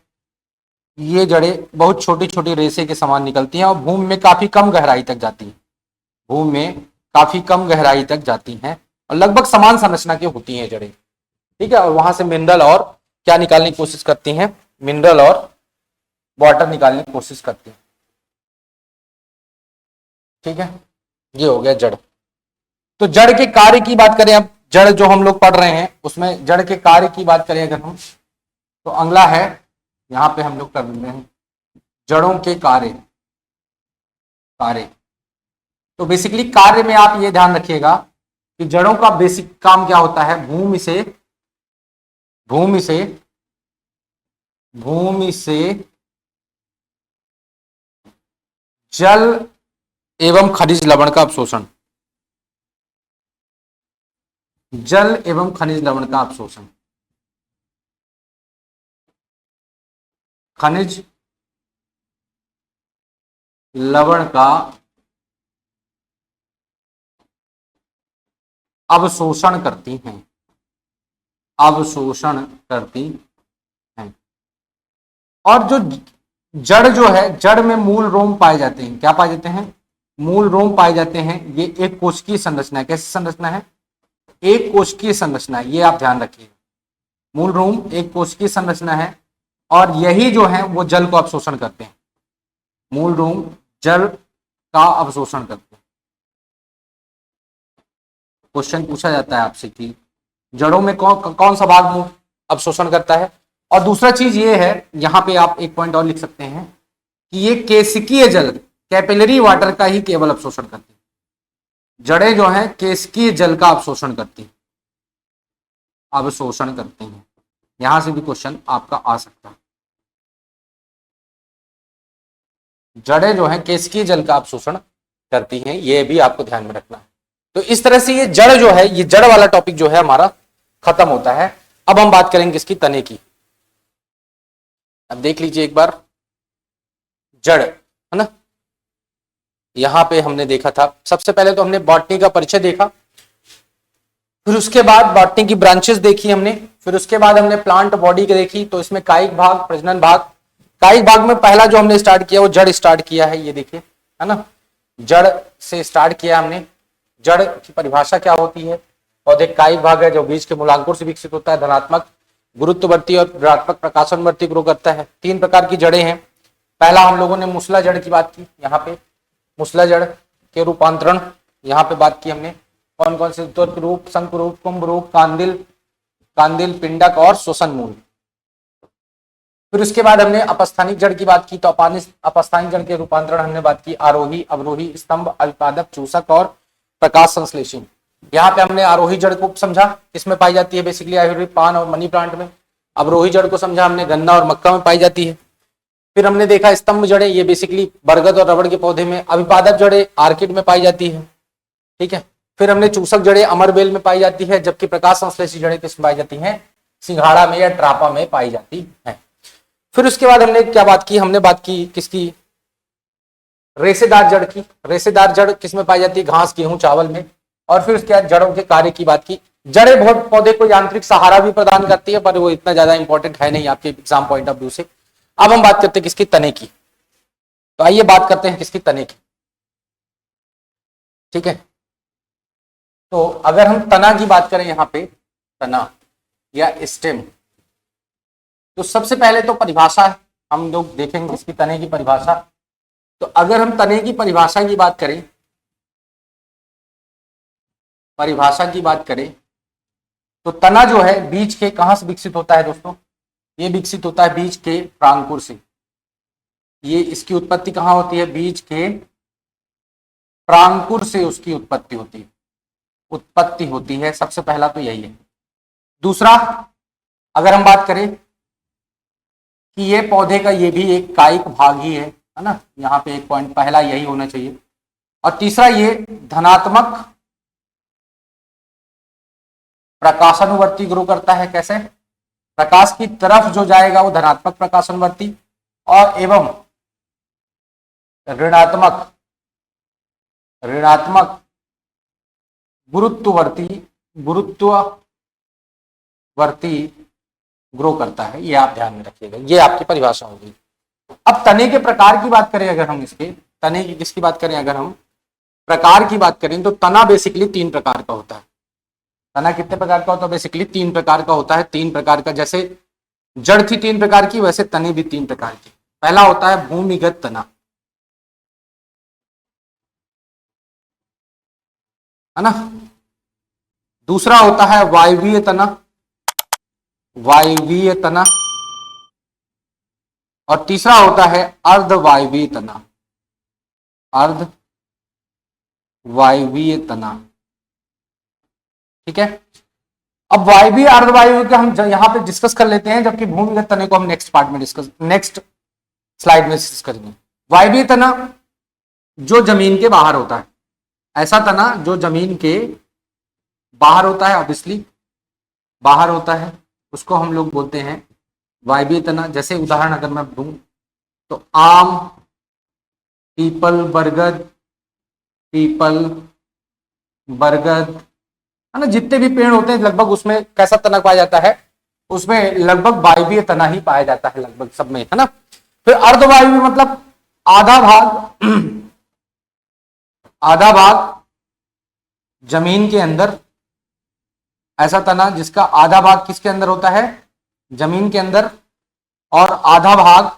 ये जड़ें बहुत छोटी छोटी रेशे के समान निकलती हैं और भूमि में काफी कम गहराई तक जाती हैं, भूमि में काफी कम गहराई तक जाती हैं और लगभग समान संरचना की होती हैं जड़ें, ठीक है। और वहां से मिनरल और क्या निकालने की कोशिश करती हैं? मिनरल और वाटर निकालने की कोशिश करती हैं, ठीक है। ये हो गया जड़। तो जड़ के कार्य की बात करें, अब जड़ जो हम लोग पढ़ रहे हैं उसमें जड़ के कार्य की बात करें अगर हम, तो अगला है, यहां पे हम लोग कर रहे हैं जड़ों के कार्य। तो बेसिकली कार्य में आप ये ध्यान रखिएगा कि जड़ों का बेसिक काम क्या होता है? भूमि से जल एवं खनिज लवण का अवशोषण, जल एवं खनिज लवण का अवशोषण, खनिज लवण का अवशोषण करती हैं, अवशोषण करती हैं। और जो जड़ जो है, जड़ में मूल रोम पाए जाते हैं। क्या पाए जाते हैं? मूल रोम पाए जाते हैं। ये एक कोशिकीय संरचना है। कैसी संरचना है? एक कोशिकीय संरचना है, ये आप ध्यान रखिए। मूल रोम एक कोशिकीय संरचना है और यही जो है वो जल को अवशोषण करते हैं। मूल रोम जल का अवशोषण करते हैं। क्वेश्चन पूछा जाता है आपसे कि जड़ों में कौन सा भाग अवशोषण करता है। और दूसरा चीज ये है, यहां पे आप एक पॉइंट और लिख सकते हैं कि ये केशिकीय जल, कैपिलरी वाटर का ही केवल अवशोषण करती है। जड़ें जो हैं केशिकीय जल का अवशोषण करती हैं, अवशोषण करते हैं। यहां से भी क्वेश्चन आपका आ सकता है। जड़ें जो हैं केशिकीय जल का अवशोषण करती हैं, ये भी आपको ध्यान में रखना है। तो इस तरह से ये जड़ जो है, ये जड़ वाला टॉपिक जो है हमारा खत्म होता है। अब हम बात करेंगे इसकी तने की। अब देख लीजिए एक बार, जड़, है ना, यहां पे हमने देखा था, सबसे पहले तो हमने बॉटनी का परिचय देखा, फिर उसके बाद बॉटनी की ब्रांचेस देखी हमने, फिर उसके बाद हमने प्लांट बॉडी की देखी। तो इसमें कायिक भाग, प्रजनन भाग। कायिक भाग में पहला जो हमने स्टार्ट किया वो जड़ स्टार्ट किया है, ये देखिए, है ना, जड़ से स्टार्ट किया हमने। जड़ की परिभाषा क्या होती है? पौधे कायिक भाग है जो बीज के मूलांकुर से विकसित होता है, धनात्मक गुरुत्ववर्ती और ऋणात्मक प्रकाशनवर्ती ग्रो करता है। 3 प्रकार की जड़ें हैं। पहला हम लोगों ने मूसला जड़ की बात की, यहाँ पे मूसला जड़ के रूपांतरण यहाँ पे बात की हमने। कौन कौन से? त्वक रूप, शंख रूप, कुंभ रूप, कांदिल, पिंडक और श्वसन मूल। फिर उसके बाद हमने अपस्थानिक जड़ की बात की। तो अपस्थानिक जड़ के रूपांतरण हमने बात की, आरोही, अवरोही, स्तंभ, अल्पादप, चूसक और प्रकाश संश्लेषी। यहाँ पे हमने आरोही जड़ को समझा, किसमें पाई जाती है? बेसिकली आयुर्वेद, पान और मनी प्लांट में। अवरोही जड़ को समझा हमने, गन्ना और मक्का में पाई जाती है। फिर हमने देखा स्तंभ जड़ें, ये बेसिकली बरगद और रबड़ के पौधे में। अभिपादक जड़ें आर्किड में पाई जाती है, ठीक है। फिर हमने चूसक जड़ें अमरबेल में पाई जाती है, जबकि प्रकाश संश्लेषी जड़ें किसमें पाई जाती हैं? सिंघाड़ा में या ट्रापा में पाई जाती है। फिर उसके बाद हमने क्या बात की? हमने बात की किसकी? रेशेदार जड़ की। रेशेदार जड़ किसमें पाई जाती है? घास, गेहूं, चावल में। और फिर उसके बाद जड़ों के कार्य की बात की। जड़ें बहुत पौधे को यांत्रिक सहारा भी प्रदान करती है, पर वो इतना ज्यादा इंपॉर्टेंट है नहीं आपके एग्जाम पॉइंट ऑफ व्यू से। अब हम बात करते हैं किसकी? तने की। तो आइए बात करते हैं किसकी? तने की, ठीक है। तो अगर हम तना की बात करें यहाँ पे, तना या स्टेम, तो सबसे पहले तो परिभाषा हम लोग देखेंगे इसकी, तने की परिभाषा। तो अगर हम तने की परिभाषा की बात करें, तो तना जो है बीज के कहां से विकसित होता है दोस्तों? ये विकसित होता है बीज के प्रांकुर से। ये इसकी उत्पत्ति कहां होती है? बीज के प्रांकुर से उसकी उत्पत्ति होती है। सबसे पहला तो यही है। दूसरा, अगर हम बात करें कि ये पौधे का ये भी एक कायिक भाग ही है ना, यहाँ पे एक पॉइंट पहला यही होना चाहिए। और तीसरा, ये धनात्मक प्रकाशानुवर्ती ग्रो करता है। कैसे? प्रकाश की तरफ जो जाएगा वो धनात्मक प्रकाशानुवर्ती, और एवं ऋणात्मक गुरुत्ववर्ती ग्रो करता है। ये आप ध्यान में रखिएगा, ये आपकी परिभाषा होगी। अब तने के प्रकार की बात करें, अगर हम इसके तने की किसकी बात करें, अगर हम प्रकार की बात करें, तो तना बेसिकली 3 प्रकार का होता है। तना कितने प्रकार का होता है? बेसिकली 3 प्रकार का होता है। 3 प्रकार का, जैसे जड़ थी 3 प्रकार की, वैसे तने भी 3 प्रकार की। पहला होता है भूमिगत तना, है ना। दूसरा होता है वायवीय तना, और तीसरा होता है अर्धवायवीय तना। ठीक है। अब वायवीय अर्धवायवीय का हम यहां पे डिस्कस कर लेते हैं, जबकि भूमिगत तने को हम नेक्स्ट स्लाइड में डिस्कस करेंगे। वायवीय तना जो जमीन के बाहर होता है, ऐसा तना जो जमीन के बाहर होता है, ऑब्वियसली बाहर होता है, उसको हम लोग बोलते हैं वायवीय तना। जैसे उदाहरण अगर मैं दूं तो आम, पीपल, बरगद, है ना, जितने भी पेड़ होते हैं लगभग उसमें कैसा तना पाया जाता है? उसमें लगभग वायवीय तना ही पाया जाता है, लगभग सब में, है ना। फिर अर्धवायवीय मतलब आधा भाग जमीन के अंदर, ऐसा तना जिसका आधा भाग किसके अंदर होता है? जमीन के अंदर, और आधा भाग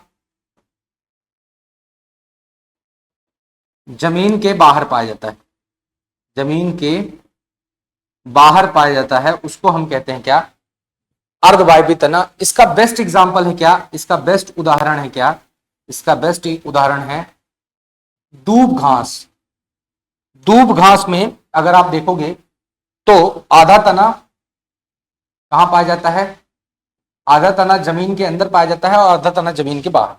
जमीन के बाहर पाया जाता है। उसको हम कहते हैं क्या? अर्धवायवीय तना। इसका बेस्ट एग्जांपल है क्या? इसका बेस्ट उदाहरण है दूब घास में अगर आप देखोगे तो आधा तना कहां पाया जाता है? आधा तना जमीन के अंदर पाया जाता है और आधा तना जमीन के बाहर।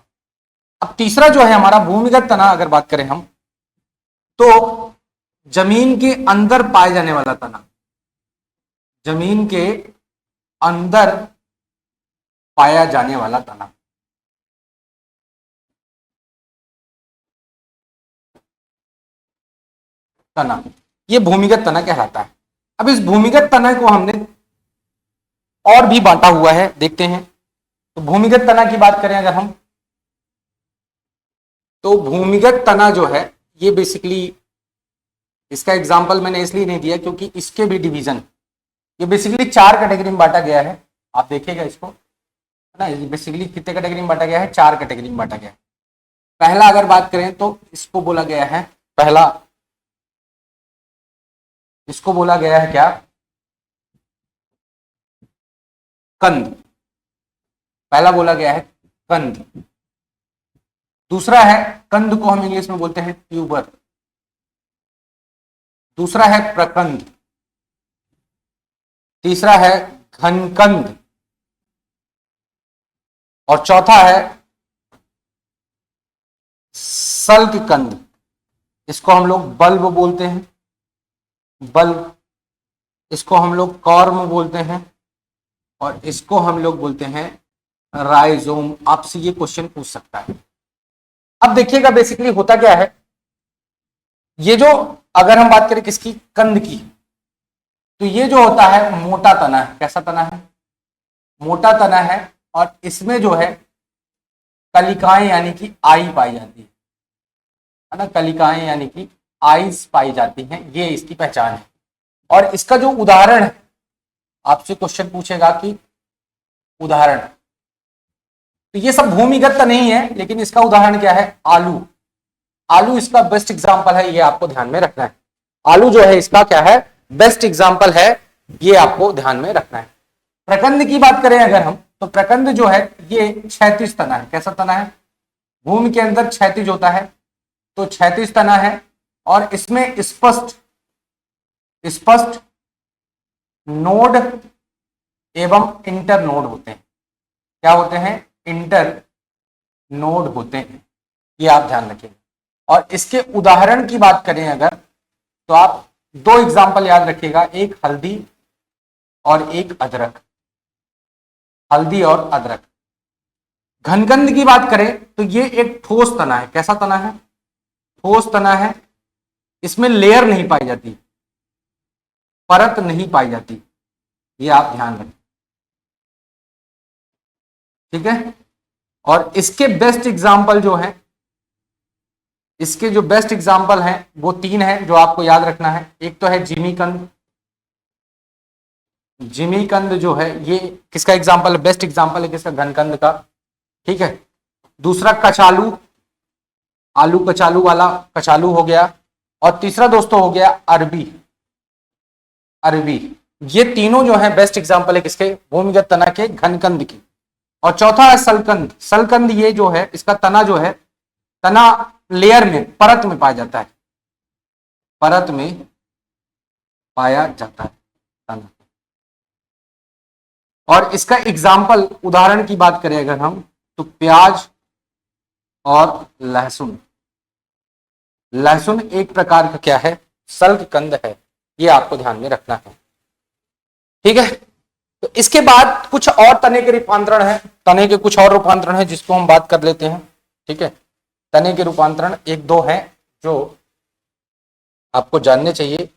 अब तीसरा जो है हमारा भूमिगत तना, अगर बात करें हम, तो जमीन के अंदर पाए जाने वाला तना, जमीन के अंदर पाया जाने वाला तना, ये भूमिगत तना कहलाता है। अब इस भूमिगत तना को हमने और भी बांटा हुआ है, देखते हैं। तो भूमिगत तना की बात करें अगर हम, तो भूमिगत तना जो है ये बेसिकली, इसका एग्जांपल मैंने इसलिए नहीं दिया क्योंकि इसके भी डिवीजन, ये बेसिकली 4 कैटेगरी में बांटा गया है। आप देखिएगा इसको, है ना, ये बेसिकली कितने कैटेगरी में बांटा गया है? 4 कैटेगरी में बांटा गया है। पहला अगर बात करें तो इसको बोला गया है क्या? कंद। पहला बोला गया है कंद। दूसरा है, कंद को हम इंग्लिश में बोलते हैं ट्यूबर। दूसरा है प्रकंद। तीसरा है घनकंद, और चौथा है सल्ककंद। इसको हम लोग बल्ब बोलते हैं, इसको हम लोग कॉर्म बोलते हैं, और इसको हम लोग बोलते हैं राइजोम। आपसे ये क्वेश्चन पूछ सकता है। अब देखिएगा बेसिकली होता क्या है, ये जो, अगर हम बात करें किसकी? कंद की, तो ये जो होता है मोटा तना है। कैसा तना है? मोटा तना है, और इसमें जो है कलिकाएं यानी कि आई पाई जाती है ना, कलिकाएं यानी कि आइस पाई जाती हैं, ये इसकी पहचान है। और इसका जो उदाहरण है, आपसे क्वेश्चन पूछेगा कि उदाहरण, तो ये सब भूमिगत तो नहीं है, लेकिन इसका उदाहरण क्या है, आलू। आलू इसका बेस्ट एग्जांपल है, ये आपको ध्यान में रखना है। आलू जो है इसका क्या है, बेस्ट एग्जांपल है, ये आपको ध्यान में रखना है। प्रकंद की बात करें अगर हम, तो प्रकंद जो है ये क्षैतिज तना है। कैसा तना है, भूमि के अंदर क्षैतिज होता है, तो क्षैतिज तना है, और इसमें स्पष्ट स्पष्ट नोड एवं इंटर नोड होते हैं। क्या होते हैं, इंटर नोड होते हैं, ये आप ध्यान रखेंगे। और इसके उदाहरण की बात करें अगर, तो आप दो एग्जाम्पल याद रखिएगा, एक हल्दी और एक अदरक। हल्दी और अदरक। घनकंद की बात करें तो ये एक ठोस तना है। कैसा तना है, ठोस तना है, इसमें लेयर नहीं पाई जाती, परत नहीं पाई जाती, ये आप ध्यान रखें, ठीक है। और इसके बेस्ट एग्जाम्पल जो है, इसके जो बेस्ट एग्जाम्पल हैं वो तीन हैं जो आपको याद रखना है। एक तो है जिमीकंद। जिमीकंद जो है ये किसका एग्जाम्पल है, बेस्ट एग्जाम्पल है किसका, घनकंद का, ठीक है। दूसरा कचालू, आलू कचालू वाला कचालू हो गया। और तीसरा दोस्तों हो गया अरबी। अरबी, ये तीनों जो है बेस्ट एग्जाम्पल है किसके, भूमिगत तना के, घनकंद की। और चौथा है सलकंद। सलकंद ये जो है इसका तना जो है, तना लेयर में, परत में पाया जाता है, परत में पाया जाता है तना। और इसका एग्जाम्पल, उदाहरण की बात करें अगर हम, तो प्याज और लहसुन। लहसुन एक प्रकार का क्या है, सल्ककंद है, ये आपको ध्यान में रखना है, ठीक है। तो इसके बाद कुछ और तने के रूपांतरण है, तने के कुछ और रूपांतरण है जिसको हम बात कर लेते हैं, ठीक है। तने के रूपांतरण एक दो हैं जो आपको जानने चाहिए,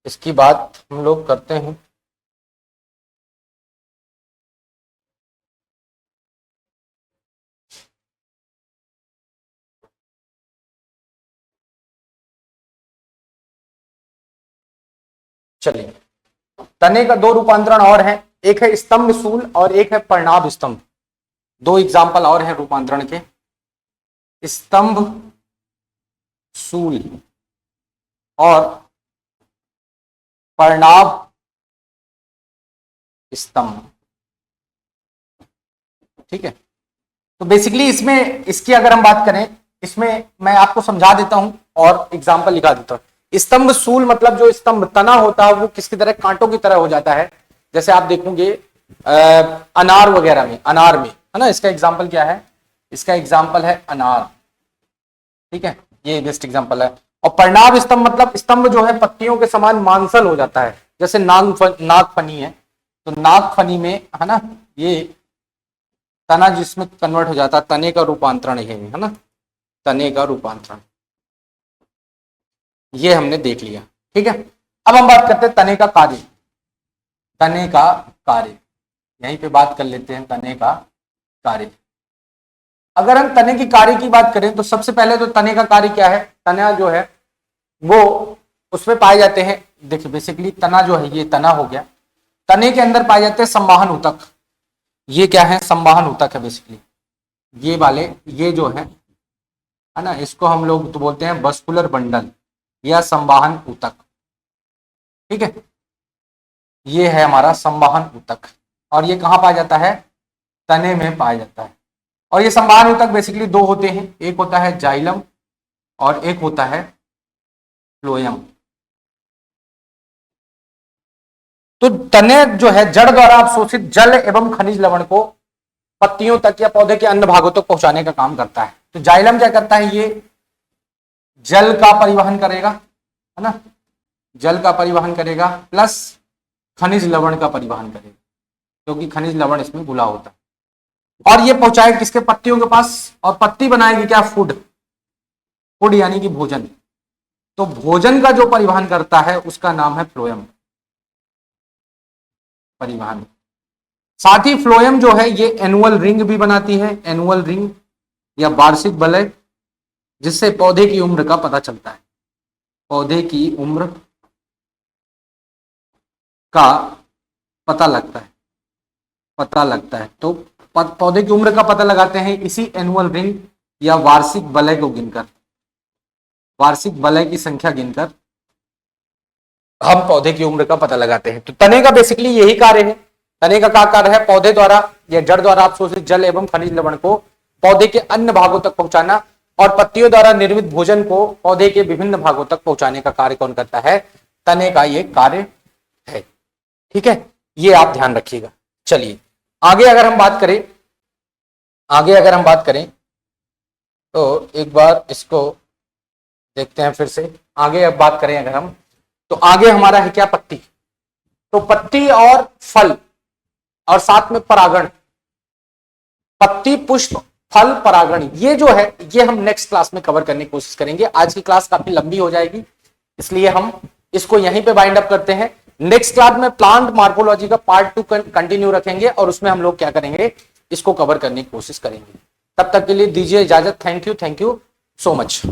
इसकी बात हम लोग करते हैं। चलिए, तने का दो रूपांतरण और है, एक है स्तंभ सूल और एक है पर्णाभ स्तंभ। दो एग्जाम्पल और है रूपांतरण के, स्तंभ सूल और पर्णाभ स्तंभ, ठीक है। तो बेसिकली इसमें, इसकी अगर हम बात करें, इसमें मैं आपको समझा देता हूं और एग्जाम्पल लिखा देता हूं। स्तंभ सूल मतलब जो स्तंभ तना होता है वो किसकी तरह, कांटों की तरह हो जाता है। जैसे आप देखोगे अनार वगैरह में, अनार में है ना, इसका एग्जाम्पल क्या है, इसका एग्जाम्पल है अनार, ठीक है, ये बेस्ट एग्जाम्पल है। और पर्णाभ स्तंभ मतलब स्तंभ जो है पत्तियों के समान मांसल हो जाता है, जैसे नागफनी है, तो नागफनी में है ना, ये तना जिसमें कन्वर्ट हो जाता है, तने का रूपांतरण है ना, तने का रूपांतरण, ये हमने देख लिया, ठीक है। अब हम बात करते हैं तने का कार्य। तने का कार्य, यहीं पे बात कर लेते हैं, तने का कार्य। अगर हम तने की कार्य की बात करें तो सबसे पहले तो तने का कार्य क्या है, तना जो है वो उसमें पाए जाते हैं, देखिए बेसिकली तना जो है ये तना हो गया, तने के अंदर पाए जाते हैं संवाहन ऊतक। ये क्या है, संवाहन ऊतक है बेसिकली, ये वाले, ये जो है ना, इसको हम लोग तो बोलते हैं वस्कुलर बंडल या संवाहन ऊतक, ठीक है। ये है हमारा संवाहन ऊतक, और ये कहाँ पाया जाता है, तने में पाया जाता है। और ये संवाहन ऊतक बेसिकली दो होते हैं, एक होता है जाइलम और एक होता है फ्लोएम। तो तने जो है जड़ द्वारा अवशोषित जल एवं खनिज लवण को पत्तियों तक या पौधे के अन्य भागों तक पहुंचाने का काम करता है। तो जाइलम क्या करता है, ये जल का परिवहन करेगा, है ना, जल का परिवहन करेगा, प्लस खनिज लवण का परिवहन करेगा, क्योंकि खनिज लवण इसमें घुला होता है। और ये पहुंचाएगा किसके, पत्तियों के पास, और पत्ती बनाएगी क्या, फूड, फूड यानी कि भोजन। तो भोजन का जो परिवहन करता है उसका नाम है फ्लोएम, परिवहन। साथ ही फ्लोएम जो है ये एनुअल रिंग भी बनाती है, एनुअल रिंग या वार्षिक वलय, जिससे पौधे की उम्र का पता चलता है, पौधे की उम्र का पता लगता है। तो पौधे की उम्र का पता लगाते हैं इसी एनुअल रिंग या वार्षिक वलय को गिनकर, वार्षिक वलय की संख्या गिनकर हम पौधे की उम्र का पता लगाते हैं। तो तने का बेसिकली यही कार्य है। तने का क्या कार्य है? पौधे द्वारा या जड़ द्वारा अवशोषित जल एवं खनिज लवण को पौधे के अन्य भागों तक पहुंचाना और पत्तियों द्वारा निर्मित भोजन को पौधे के विभिन्न भागों तक पहुंचाने का कार्य कौन करता है? तने का ये कार्य है। ठीक है, ये आप ध्यान रखिएगा। चलिए आगे अगर हम बात करें तो एक बार इसको देखते हैं फिर से। आगे अब बात करें अगर हम, तो आगे हमारा है क्या? पत्ती। तो पत्ती और फल और साथ में परागण, पत्ती पुष्प फल परागण, ये जो है ये हम नेक्स्ट क्लास में कवर करने की कोशिश करेंगे। आज की क्लास काफी लंबी हो जाएगी, इसलिए हम इसको यहीं पे बाइंड अप करते हैं। नेक्स्ट क्लास में प्लांट मार्फोलॉजी का पार्ट 2 कंटिन्यू रखेंगे और उसमें हम लोग क्या करेंगे? इसको कवर करने की कोशिश करेंगे। तब तक के लिए दीजिए इजाजत। Thank you so much.